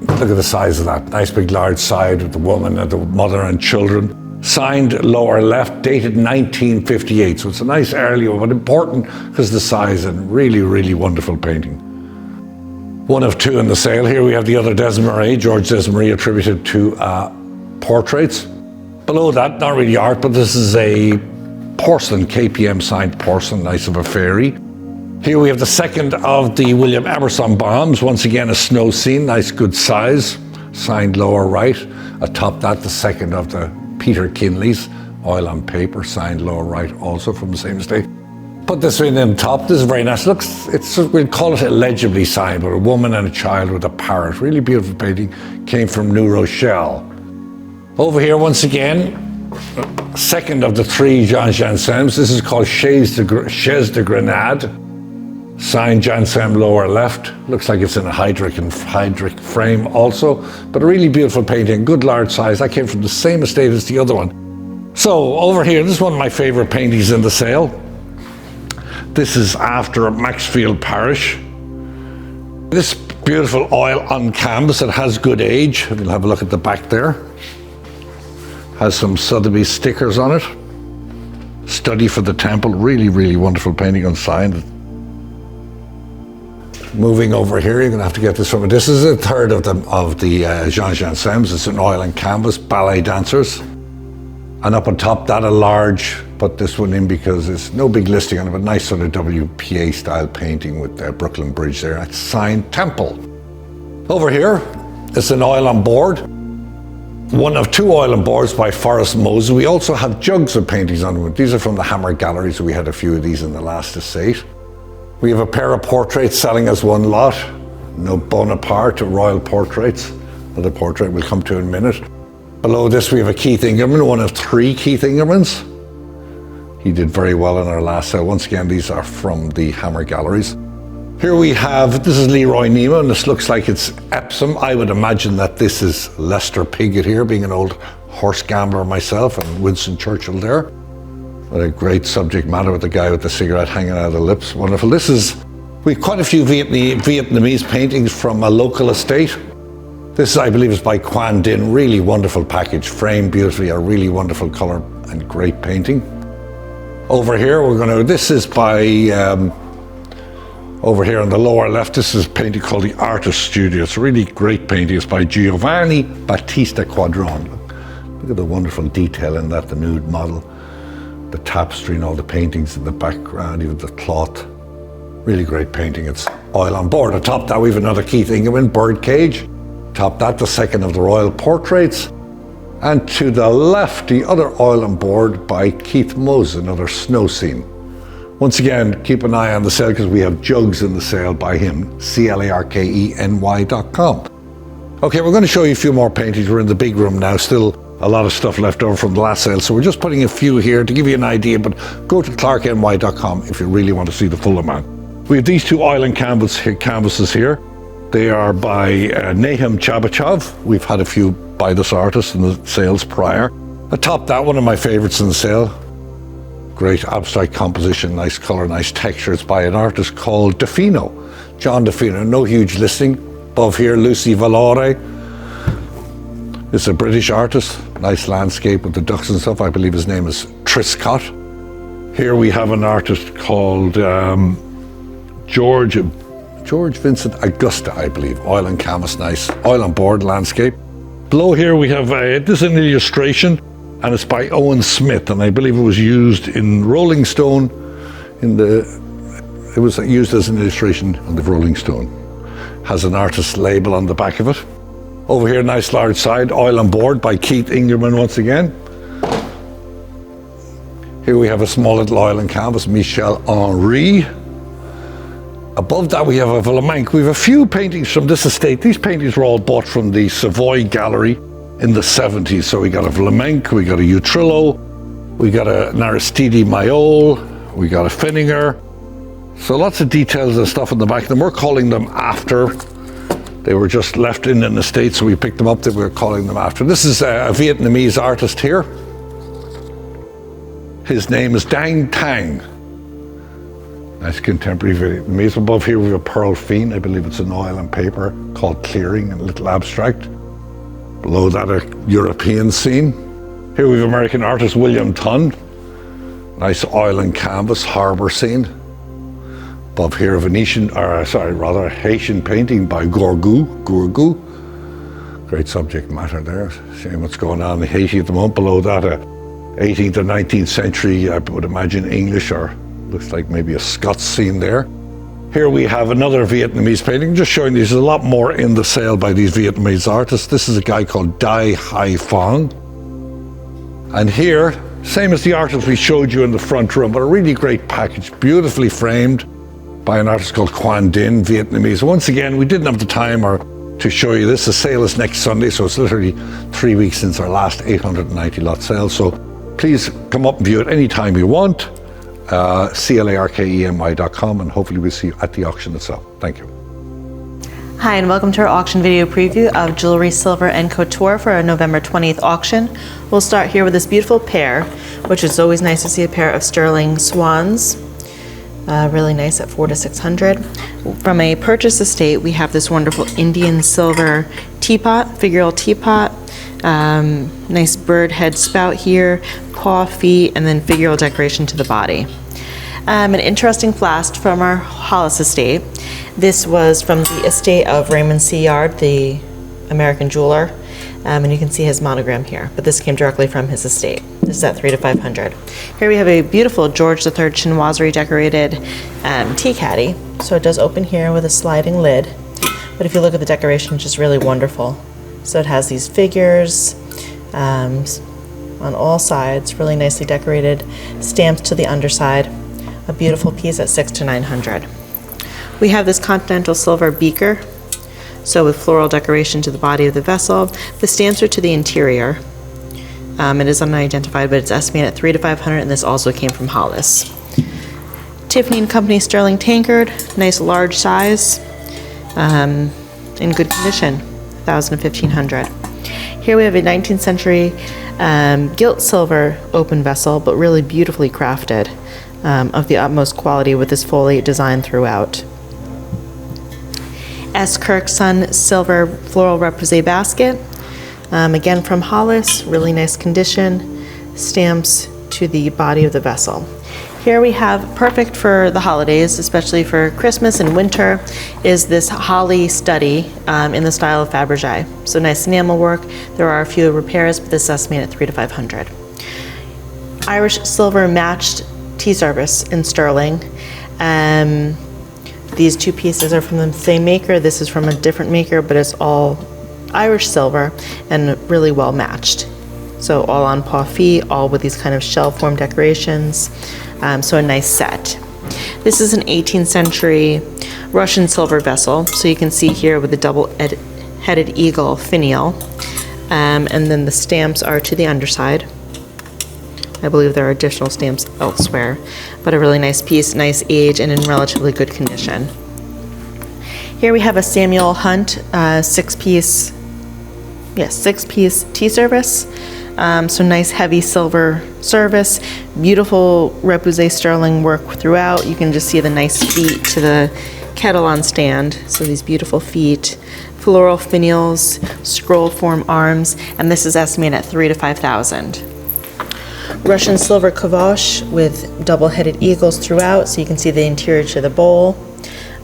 Look at the size of that. Nice big large side with the woman and the mother and children. Signed lower left, dated 1958. So it's a nice early one, but important because the size, and really, really wonderful painting. One of 2 in the sale. Here we have the other Desmarais, George Desmarais, attributed to portraits. Below that, not really art, but this is a porcelain, KPM signed porcelain, nice of a fairy. Here we have the second of the William Emerson Baums. Once again, a snow scene, nice good size, signed lower right. Atop that, the second of the Peter Kinley's, oil on paper, signed lower right, also from the same estate. Put this in on top. This is very nice. Looks, we'll call it illegibly signed, but a woman and a child with a parrot. Really beautiful painting. Came from New Rochelle. Over here, once again, second of the 3 Jean Janssems. This is called Chaise de Grenade. Signed Janssem lower left. Looks like it's in a hydric frame also, but a really beautiful painting, good large size. That came from the same estate as the other one. So over here, this is one of my favorite paintings in the sale. This is after Maxfield Parish. This beautiful oil on canvas. It has good age. We'll have a look at the back there. Has some Sotheby's stickers on it. Study for the Temple. Really, really wonderful painting, unsigned. Moving over here, you're going to have to get this from it. This is a third of the Jean Janssems. It's an oil and canvas, ballet dancers. And up on top, that a large, put this one in because it's no big listing on it, but nice sort of WPA style painting with the Brooklyn Bridge there. It's signed Temple. Over here, it's an oil on board. One of 2 oil on boards by Forrest Moses. We also have jugs of paintings on them. These are from the Hammer Gallery, so we had a few of these in the last estate. We have a pair of portraits selling as one lot. No Bonaparte, royal portraits. Another portrait we'll come to in a minute. Below this we have a Keith Ingerman, one of 3 Keith Ingermans. He did very well in our last sale. Once again, these are from the Hammer Galleries. Here we have, this is Leroy Neiman. This looks like it's Epsom. I would imagine that this is Lester Piggott here, being an old horse gambler myself, and Winston Churchill there. What a great subject matter with the guy with the cigarette hanging out of the lips. Wonderful. This is, we have quite a few Vietnamese paintings from a local estate. This, I believe, is by Quan Din. Really wonderful package, framed beautifully, a really wonderful color and great painting. Over here, this is by, over here on the lower left, this is a painting called The Artist Studio. It's a really great painting. It's by Giovanni Battista Quadron. Look at the wonderful detail in that, the nude model. The tapestry and all the paintings in the background, even the cloth. Really great painting. It's oil on board. Atop that we have another Keith Ingerman, Birdcage. Atop that, the second of the royal portraits. And to the left, the other oil on board by Keith Moses, another snow scene. Once again, keep an eye on the sale because we have jugs in the sale by him, clarkeny.com. Okay, we're going to show you a few more paintings. We're in the big room now, still a lot of stuff left over from the last sale, so we're just putting a few here to give you an idea, but go to clarkeny.com if you really want to see the full amount. We have these two island canvases here. They are by Nahum Chabachov. We've had a few by this artist in the sales prior. Atop that, one of my favorites in the sale. Great abstract composition, nice color, nice texture. It's by an artist called Defino, John Defino. No huge listing. Above here, Lucy Valore. It's a British artist. Nice landscape with the ducks and stuff. I believe his name is Triscott. Here we have an artist called George Vincent Augusta, I believe. Oil and canvas, nice. Oil on board landscape. Below here we have, this is an illustration, and it's by Owen Smith, and I believe it was used in Rolling Stone. It was used as an illustration on the Rolling Stone. Has an artist label on the back of it. Over here, nice large side, Oil on Board by Keith Ingerman once again. Here we have a small little oil and canvas, Michel Henry. Above that we have a flamenco. We have a few paintings from this estate. These paintings were all bought from the Savoy Gallery in the 70s. So we got a flamenco, we got a Utrillo, we got an Aristide Mayol, we got a Finninger. So lots of details and stuff in the back. And we're calling them after. They were just left in an estate, so we picked them up. That we're calling them after. This is a Vietnamese artist here. His name is Dang Tang. Nice contemporary Vietnamese. Above here we have a Pearl Fiend. I believe it's an oil and paper called Clearing, and a little abstract. Below that, a European scene. Here we have American artist William Tunn. Nice oil and canvas harbour scene. Above here, a Haitian painting by Gourgou. Great subject matter there. Shame what's going on in Haiti at the moment. Below that, a 18th or 19th century, I would imagine English, or looks like maybe a Scots scene there. Here we have another Vietnamese painting, just showing there's a lot more in the sale by these Vietnamese artists. This is a guy called Dai Hai Phong. And here, same as the artist we showed you in the front room, but a really great package, beautifully framed by an artist called Quan Dinh, Vietnamese. Once again, we didn't have the time to show you this. The sale is next Sunday, so it's literally 3 weeks since our last 890 lot sale. So please come up and view it anytime you want. clarkeny.com, and hopefully we'll see you at the auction itself. Thank you. Hi, and welcome to our auction video preview of Jewelry, Silver, and Couture for our November 20th auction. We'll start here with this beautiful pair, which is always nice to see a pair of sterling swans. Really nice at $400 to $600. From a purchase estate, we have this wonderful Indian silver teapot, figural teapot. Nice bird head spout here, paw, feet, and then figural decoration to the body. An interesting flask from our Hollis estate. This was from the estate of Raymond C. Yard, the American jeweler, and you can see his monogram here, but this came directly from his estate. This is at $300 to $500. Here we have a beautiful George III chinoiserie decorated tea caddy. So it does open here with a sliding lid, but if you look at the decoration, it's just really wonderful. So it has these figures on all sides, really nicely decorated, stamps to the underside. A beautiful piece at $600 to $900. We have this continental silver beaker, so with floral decoration to the body of the vessel. The stamps are to the interior. It is unidentified, but it's estimated at $300 to $500, and this also came from Hollis. Tiffany & Company sterling tankard, nice large size, in good condition, $1,000 to $1,500. Here we have a 19th century gilt silver open vessel, but really beautifully crafted, of the utmost quality with this foliate design throughout. S. Kirk Sun silver floral repoussé basket, again from Hollis, really nice condition, stamps to the body of the vessel. Here we have, perfect for the holidays, especially for Christmas and winter, is this holly study in the style of Fabergé. So nice enamel work. There are a few repairs, but this is estimated at $300 to $500. Irish silver matched tea service in sterling. These two pieces are from the same maker. This is from a different maker, but it's all Irish silver and really well matched. So all on paw feet, all with these kind of shell form decorations. So a nice set. This is an 18th century Russian silver vessel. So you can see here with the double-headed eagle finial. And then the stamps are to the underside. I believe there are additional stamps elsewhere, but a really nice piece, nice age, and in relatively good condition. Here we have a Samuel Hunt six-piece tea service. So nice heavy silver service, beautiful repoussé sterling work throughout. You can just see the nice feet to the kettle on stand. So these beautiful feet, floral finials, scroll form arms, and this is estimated at $3,000 to $5,000. Russian silver kavosh with double-headed eagles throughout, so you can see the interior to the bowl.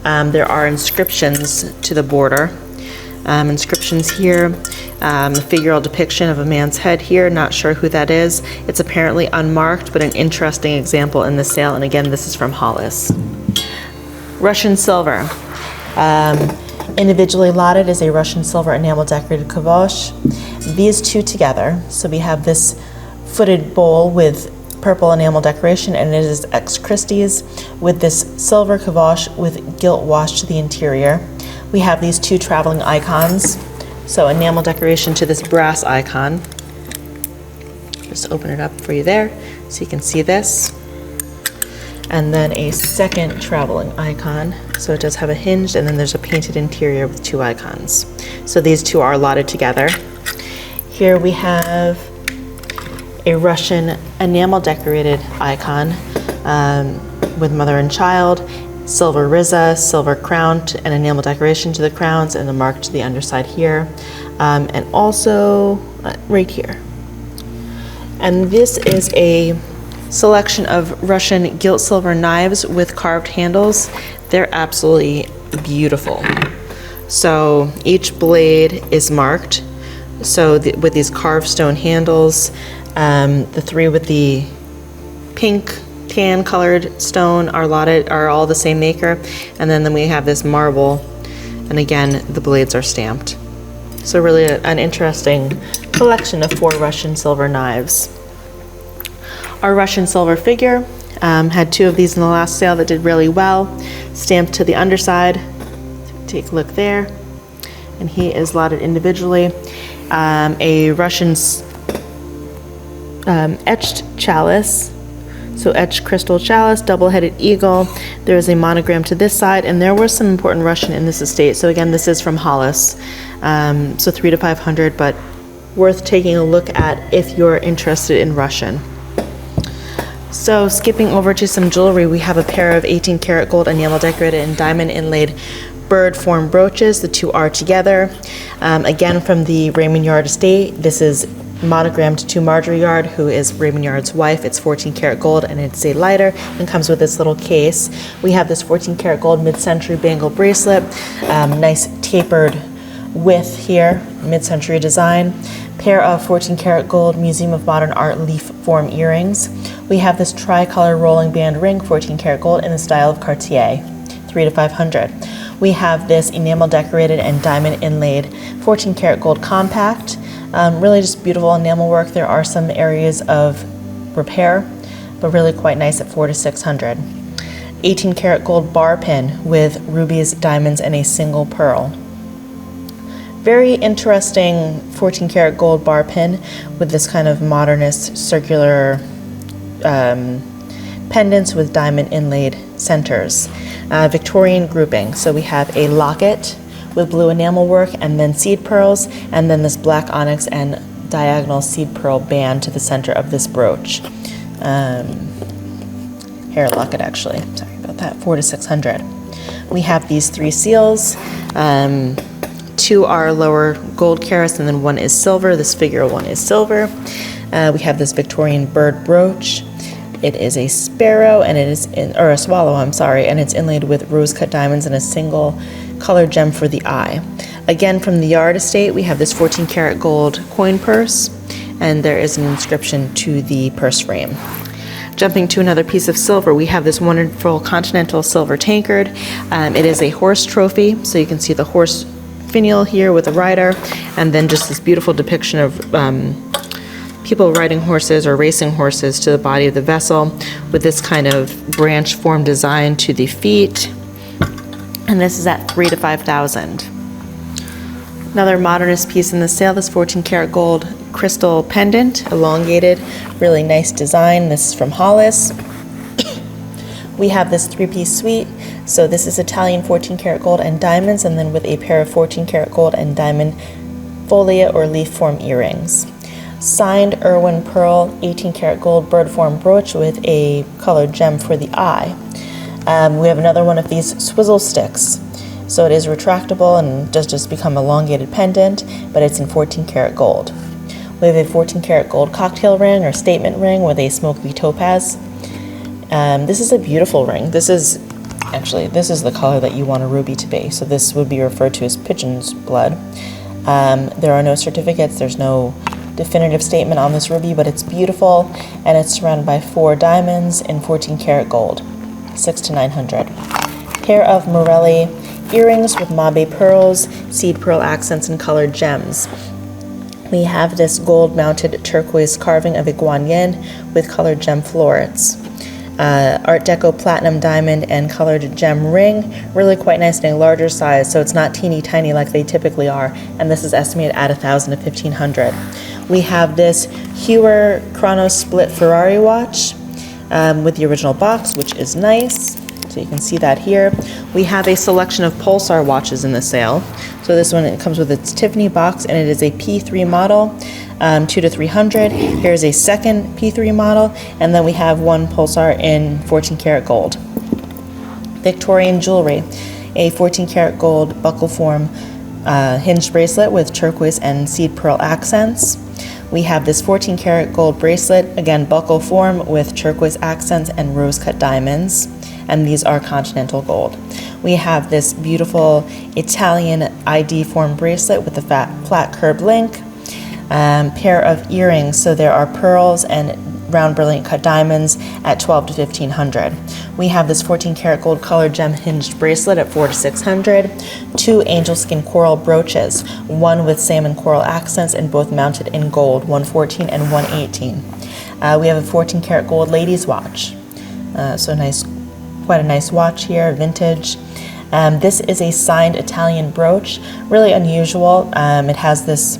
There are inscriptions to the border. Inscriptions here, the figural depiction of a man's head here, not sure who that is. It's apparently unmarked, but an interesting example in the sale, and again, this is from Hollis. Russian silver. Individually lotted is a Russian silver enamel decorated kavosh. These two together, so we have this footed bowl with purple enamel decoration, and it is ex Christie's with this silver kavosh with gilt wash to the interior. We have these two traveling icons, so enamel decoration to this brass icon. Just open it up for you there so you can see this. And then a second traveling icon. So it does have a hinged, and then there's a painted interior with two icons. So these two are allotted together. Here we have a Russian enamel decorated icon with mother and child, silver riza, silver crown, and enamel decoration to the crowns, and a mark to the underside here, and also right here. And this is a selection of Russian gilt silver knives with carved handles. They're absolutely beautiful. So each blade is marked. So with these carved stone handles, the three with the pink tan colored stone are all the same maker, and then we have this marble, and again the blades are stamped. So really an interesting collection of 4 Russian silver knives. Our Russian silver figure had 2 of these in the last sale that did really well, stamped to the underside. Take a look there, and he is lotted individually. A Russian etched chalice, so etched crystal chalice, double-headed eagle. There is a monogram to this side, and there was some important Russian in this estate. So again, this is from Hollis, so $300 to $500, but worth taking a look at if you're interested in Russian. So skipping over to some jewelry, we have a pair of 18 karat gold enamel decorated and diamond inlaid bird form brooches. The two are together. Again, from the Raymond Yard estate. This is monogrammed to Marjorie Yard, who is Raymond Yard's wife. It's 14 karat gold, and it's a lighter and comes with this little case. We have this 14 karat gold mid-century bangle bracelet, nice tapered width here, mid-century design. Pair of 14 karat gold Museum of Modern Art leaf form earrings. We have this tricolor rolling band ring, 14 karat gold, in the style of Cartier, $300 to $500. We have this enamel decorated and diamond inlaid 14 karat gold compact. Really just beautiful enamel work. There are some areas of repair, but really quite nice at $400 to $600. 18 karat gold bar pin with rubies, diamonds, and a single pearl. Very interesting 14 karat gold bar pin with this kind of modernist circular pendants with diamond inlaid centers. Victorian grouping. So we have a locket with blue enamel work, and then seed pearls, and then this black onyx and diagonal seed pearl band to the center of this brooch. Hair locket, actually. Sorry about that. $400 to $600. We have these 3 seals. 2 are lower gold carats, and then 1 is silver. This figure 1 is silver. We have this Victorian bird brooch. It is a sparrow, and it is or a swallow, I'm sorry, and it's inlaid with rose-cut diamonds and a single colored gem for the eye. Again, from the Yard estate, we have this 14 karat gold coin purse, and there is an inscription to the purse frame. Jumping to another piece of silver, we have this wonderful continental silver tankard. It is a horse trophy, so you can see the horse finial here with a rider, and then just this beautiful depiction of people riding horses or racing horses to the body of the vessel with this kind of branch form design to the feet. And this is at $3,000 to $5,000. Another modernist piece in the sale, this 14 karat gold crystal pendant, elongated, really nice design. This is from Hollis. We have this 3-piece suite. So this is Italian 14 karat gold and diamonds, and then with a pair of 14 karat gold and diamond folia or leaf form earrings. Signed Irwin Pearl 18 karat gold bird form brooch with a colored gem for the eye. We have another one of these swizzle sticks. So it is retractable and does just become elongated pendant, but it's in 14 karat gold. We have a 14 karat gold cocktail ring or statement ring with a smoky topaz. This is a beautiful ring. This is the color that you want a ruby to be. So this would be referred to as pigeon's blood. There are no certificates. There's no definitive statement on this ruby, but it's beautiful, and it's surrounded by 4 diamonds in 14 karat gold, 600 to 900. Pair of Morelli earrings with mabe pearls, seed pearl accents, and colored gems. We have this gold-mounted turquoise carving of a guanyin with colored gem florets. Art Deco platinum diamond and colored gem ring, really quite nice in a larger size, so it's not teeny tiny like they typically are, and this is estimated at 1,000 to 1,500. We have this Heuer Chronos split Ferrari watch with the original box, which is nice. So you can see that here. We have a selection of Pulsar watches in the sale. So this one, it comes with its Tiffany box, and it is a P3 model, 200 to 300. Here's a second P3 model, and then we have one Pulsar in 14 karat gold. Victorian jewelry, a 14 karat gold buckle form hinged bracelet with turquoise and seed pearl accents. We have this 14 karat gold bracelet, again buckle form with turquoise accents and rose cut diamonds, and these are continental gold. We have this beautiful Italian ID form bracelet with a flat curved link, pair of earrings, so there are pearls and round brilliant cut diamonds at 12 to 1,500. We have this 14 karat gold colored gem hinged bracelet at 400 to 600. 2 angel skin coral brooches, one with salmon coral accents and both mounted in gold, 114 and 118. We have a 14 karat gold ladies watch. So nice, quite a nice watch here, vintage. This is a signed Italian brooch, really unusual. It has this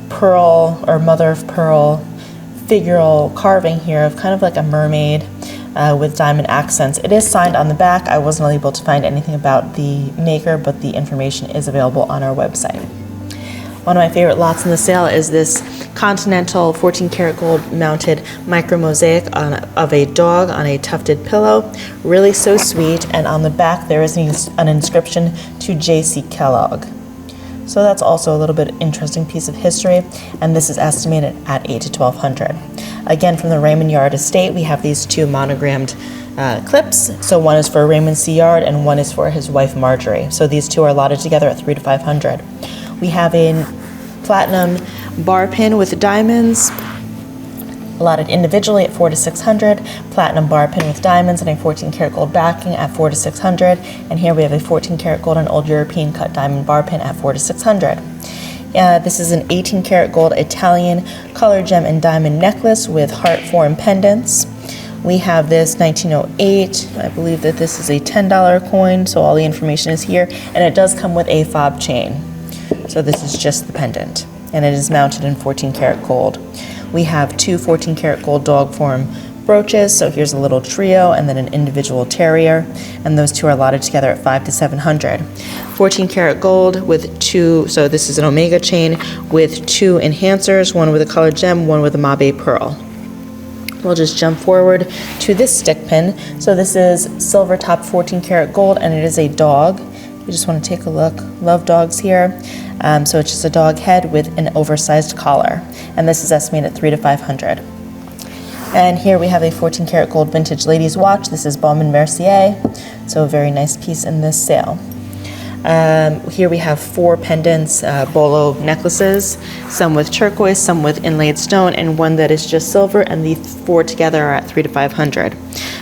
pearl or mother of pearl figural carving here of kind of like a mermaid with diamond accents. It is signed on the back. I wasn't able to find anything about the maker, but the information is available on our website. One of my favorite lots in the sale is this continental 14 karat gold mounted micro mosaic of a dog on a tufted pillow. Really so sweet, and on the back there is an inscription to J.C. Kellogg. So that's also a little bit interesting piece of history, and this is estimated at 800 to 1,200. Again, from the Raymond Yard estate, we have these 2 monogrammed clips. So one is for Raymond C. Yard and one is for his wife Marjorie. So these 2 are allotted together at 300 to 500. We have a platinum bar pin with diamonds, allotted individually at 400 to 600, platinum bar pin with diamonds and a 14 karat gold backing at 400 to 600, and here we have a 14 karat gold and old European cut diamond bar pin at 400 to 600. This is an 18 karat gold Italian color gem and diamond necklace with heart form pendants. We have this 1908. I believe that this is a $10 coin, so all the information is here, and it does come with a fob chain. So this is just the pendant, and it is mounted in 14 karat gold. We have 2 14 karat gold dog form brooches, so here's a little trio and then an individual terrier, and those 2 are allotted together at 500 to 700. 14 karat gold with 2, so this is an omega chain with 2 enhancers, one with a colored gem, one with a mabe pearl. We'll just jump forward to this stick pin. So this is silver top 14 karat gold, and it is a dog. You just want to take a look. Love dogs here. So it's just a dog head with an oversized collar, and this is estimated at 300 to 500. And here we have a 14 karat gold vintage ladies watch. This is Baume & Mercier, so a very nice piece in this sale. Here we have 4 pendants, bolo necklaces, some with turquoise, some with inlaid stone, and one that is just silver, and the 4 together are at 300 to 500.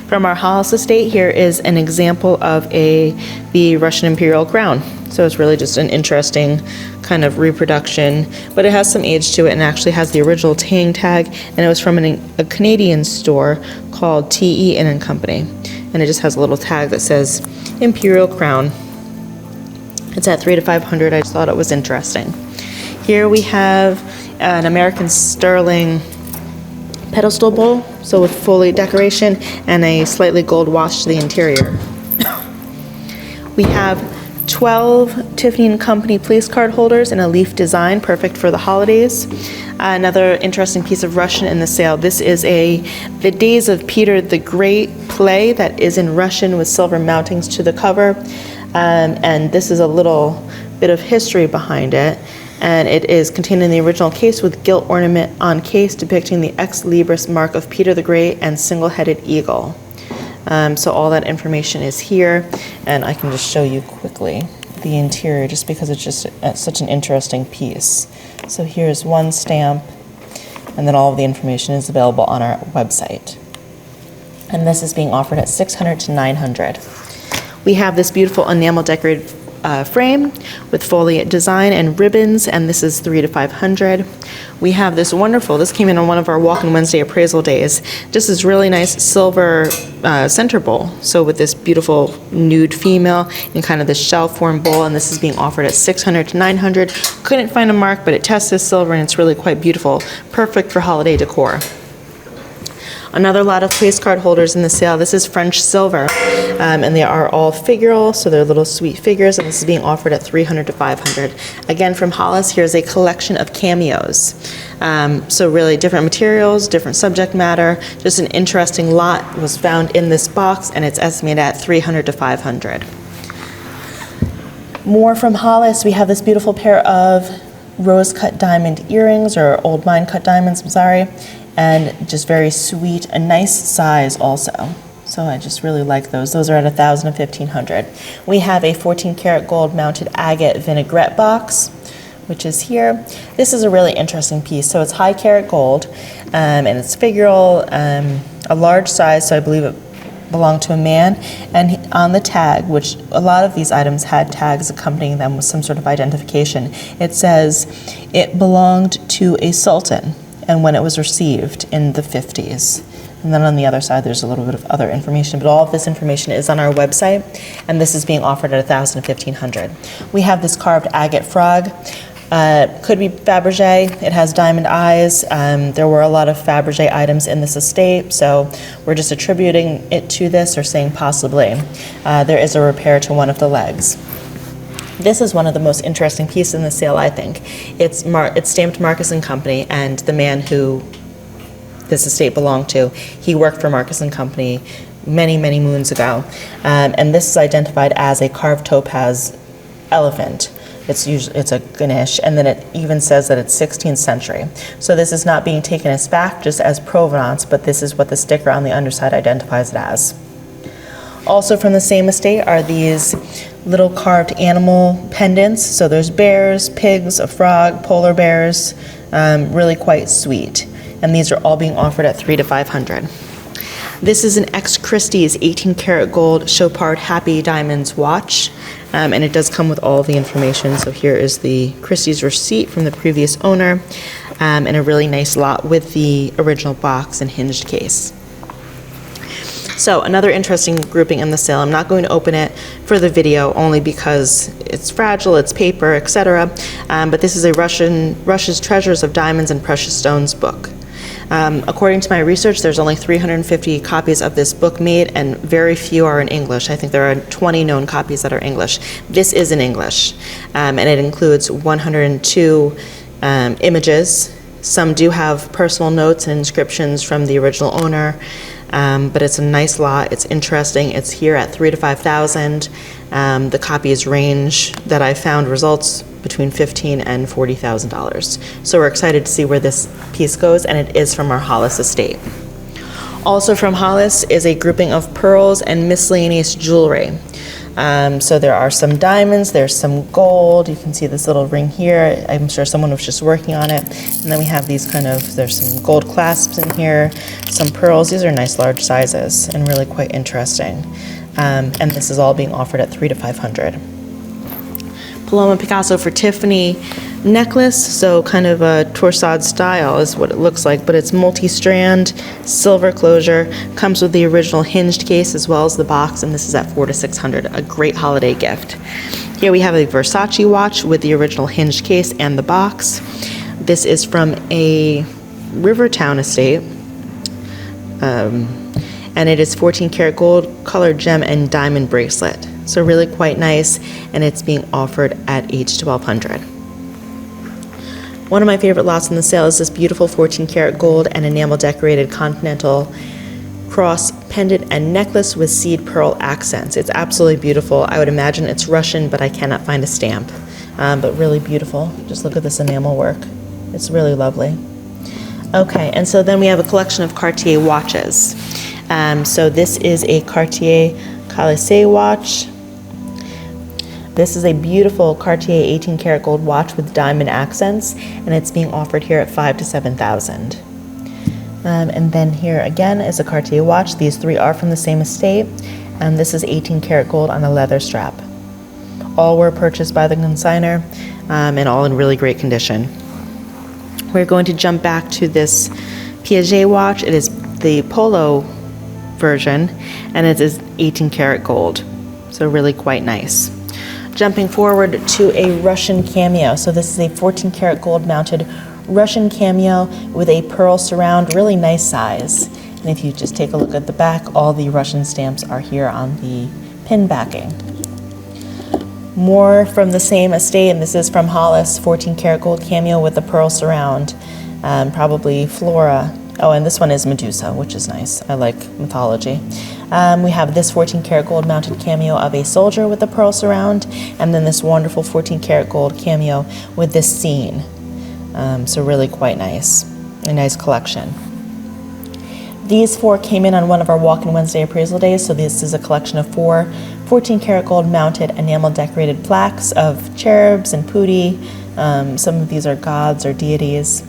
From our Hollis estate, here is an example of the Russian imperial crown. So it's really just an interesting kind of reproduction, but it has some age to it and actually has the original Tang tag, and it was from a Canadian store called T.E. & Company, and it just has a little tag that says Imperial Crown. It's at $300 to $500. I just thought it was interesting. Here we have an American sterling pedestal bowl, so with fully decoration and a slightly gold wash to the interior. We have 12 Tiffany & Company place card holders in a leaf design, perfect for the holidays. Another interesting piece of Russian in the sale. This is The Days of Peter the Great play that is in Russian with silver mountings to the cover. And this is a little bit of history behind it. And it is contained in the original case with gilt ornament on case depicting the ex libris mark of Peter the Great and single-headed eagle. So all that information is here, and I can just show you quickly the interior just because it's just such an interesting piece. So here's one stamp, and then all of the information is available on our website. And this is being offered at $600 to $900. We have this beautiful enamel decorated frame with foliate design and ribbons, and this is $300 to $500. We have this wonderful, this came in on one of our Walk-in Wednesday appraisal days, just this really nice silver center bowl. So with this beautiful nude female in kind of this shell form bowl, and this is being offered at $600 to $900. Couldn't find a mark, but it tests as silver and it's really quite beautiful. Perfect for holiday decor. Another lot of place card holders in the sale. This is French silver, and they are all figural, so they're little sweet figures, and this is being offered at $300 to $500. Again, from Hollis, here's a collection of cameos. So really different materials, different subject matter. Just an interesting lot was found in this box, and it's estimated at $300 to $500. More from Hollis. We have this beautiful pair of rose-cut diamond earrings, or old mine cut diamonds, I'm sorry. And just very sweet, a nice size also. So I just really like those. Those are at $1,000 to $1,500. We have a 14 karat gold mounted agate vinaigrette box, which is here. This is a really interesting piece. So it's high carat gold, and it's figural, a large size, so I believe it belonged to a man. And on the tag, which a lot of these items had tags accompanying them with some sort of identification, it says it belonged to a sultan and when it was received in the 50s. And then on the other side, there's a little bit of other information, but all of this information is on our website, and this is being offered at $1,000 to $1,500. We have this carved agate frog. Could be Fabergé. It has diamond eyes. There were a lot of Fabergé items in this estate, so we're just attributing it to this, or saying possibly. There is a repair to one of the legs. This is one of the most interesting pieces in the sale, I think. It's stamped Marcus & Company, and the man who this estate belonged to, he worked for Marcus & Company many, many moons ago. And this is identified as a carved topaz elephant. It's a Ganesh, and then it even says that it's 16th century. So this is not being taken as fact, just as provenance, but this is what the sticker on the underside identifies it as. Also from the same estate are these little carved animal pendants. So there's bears, pigs, a frog, polar bears, really quite sweet. And these are all being offered at $300 to $500. This is an ex Christie's 18 karat gold Chopard Happy Diamonds watch. And it does come with all the information. So here is the Christie's receipt from the previous owner, and a really nice lot with the original box and hinged case. So another interesting grouping in the sale. I'm not going to open it for the video only because it's fragile, it's paper, etc. But this is a Russia's Treasures of Diamonds and Precious Stones book. According to my research, there's only 350 copies of this book made, and very few are in English. I think there are 20 known copies that are English. This is in English, and it includes 102 images. Some do have personal notes and inscriptions from the original owner. But it's a nice lot. It's interesting. It's here at $3,000 to $5,000. The copies range that I found results between $15,000 and $40,000. So we're excited to see where this piece goes, and it is from our Hollis estate. Also from Hollis is a grouping of pearls and miscellaneous jewelry. So there are some diamonds, there's some gold. You can see this little ring here. I'm sure someone was just working on it. And then we have these there's some gold clasps in here, some pearls. These are nice large sizes and really quite interesting. And this is all being offered at $300 to $500. Paloma Picasso for Tiffany necklace, so kind of a torsade style is what it looks like, but it's multi-strand, silver closure, comes with the original hinged case as well as the box, and this is at $400 to $600, a great holiday gift. Here we have a Versace watch with the original hinged case and the box. This is from a Rivertown estate. And it is 14 karat gold, colored gem, and diamond bracelet. So really quite nice, and it's being offered at H1200. One of my favorite lots in the sale is this beautiful 14 karat gold and enamel decorated continental cross pendant and necklace with seed pearl accents. It's absolutely beautiful. I would imagine it's Russian, but I cannot find a stamp. But really beautiful. Just look at this enamel work. It's really lovely. Okay, and so then we have a collection of Cartier watches. So this is a Cartier Calisse watch. This is a beautiful Cartier 18 karat gold watch with diamond accents, and it's being offered here at $5,000 to $7,000. And then here again is a Cartier watch. These three are from the same estate, and this is 18 karat gold on a leather strap. All were purchased by the consignor, and all in really great condition. We're going to jump back to this Piaget watch. It is the Polo version, and it is 18 karat gold, so really quite nice. Jumping forward to a Russian cameo. So this is a 14 karat gold mounted Russian cameo with a pearl surround, really nice size. And if you just take a look at the back, all the Russian stamps are here on the pin backing. More from the same estate, and this is from Hollis, 14 karat gold cameo with the pearl surround, probably Flora. Oh, and this one is Medusa, which is nice. I like mythology. We have this 14 karat gold mounted cameo of a soldier with the pearl surround, and then this wonderful 14 karat gold cameo with this scene. So really quite nice. A nice collection. These four came in on one of our Walk-in Wednesday appraisal days, so this is a collection of 4 14 karat gold mounted enamel decorated plaques of cherubs and putti. Some of these are gods or deities,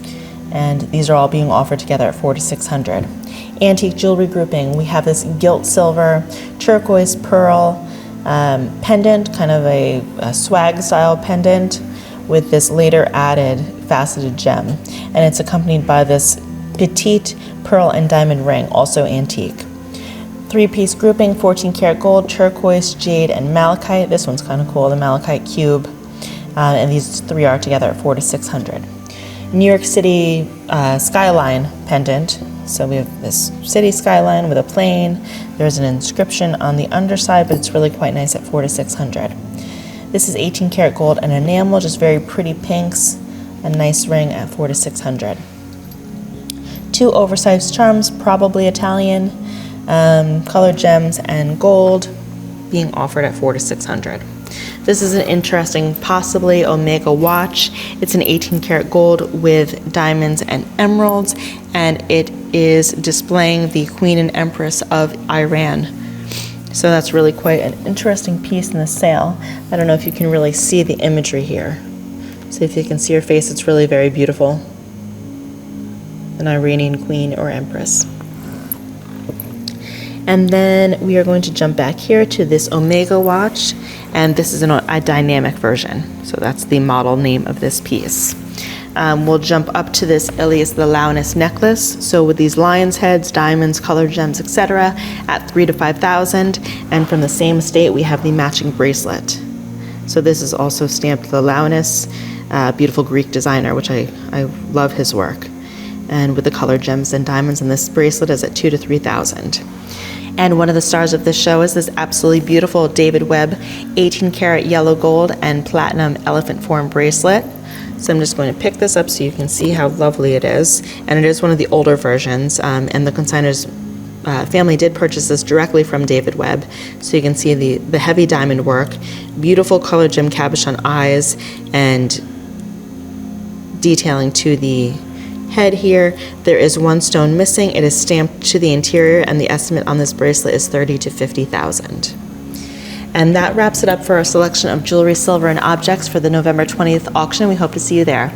and these are all being offered together at $400 to $600. Antique jewelry grouping. We have this gilt silver, turquoise pearl pendant, kind of a swag style pendant with this later added faceted gem, and it's accompanied by this petite pearl and diamond ring, also antique. 3-piece grouping, 14 karat gold, turquoise, jade, and malachite. This one's kind of cool, the malachite cube. And these 3 are together at $400 to $600. New York City skyline pendant. So we have this city skyline with a plane. There's an inscription on the underside, but it's really quite nice at $400 to $600. This is 18 karat gold and enamel, just very pretty pinks. A nice ring at $400 to $600. 2 oversized charms, probably Italian, colored gems and gold, being offered at $400 to $600. This is an interesting, possibly Omega watch. It's an 18 karat gold with diamonds and emeralds, and it is displaying the Queen and Empress of Iran. So that's really quite an interesting piece in the sale. I don't know if you can really see the imagery here. See if you can see her face. It's really very beautiful. An Iranian queen or empress. And then we are going to jump back here to this Omega watch, and this is a dynamic version. So that's the model name of this piece. We'll jump up to this Elias the Launis necklace. So with these lion's heads, diamonds, colored gems, etc., at $3,000 to $5,000. And from the same estate, we have the matching bracelet. So this is also stamped the Launis, beautiful Greek designer, which I love his work. And with the colored gems and diamonds, and this bracelet is at $2,000 to $3,000. And one of the stars of this show is this absolutely beautiful David Webb 18 karat yellow gold and platinum elephant form bracelet. So I'm just going to pick this up so you can see how lovely it is. And it is one of the older versions, and the consignor's family did purchase this directly from David Webb. So you can see the heavy diamond work, beautiful colored gem cabochon eyes, and detailing to the head here. There is one stone missing. It is stamped to the interior, and the estimate on this bracelet is $30,000 to $50,000. And that wraps it up for our selection of jewelry, silver, and objects for the November 20th auction. We hope to see you there.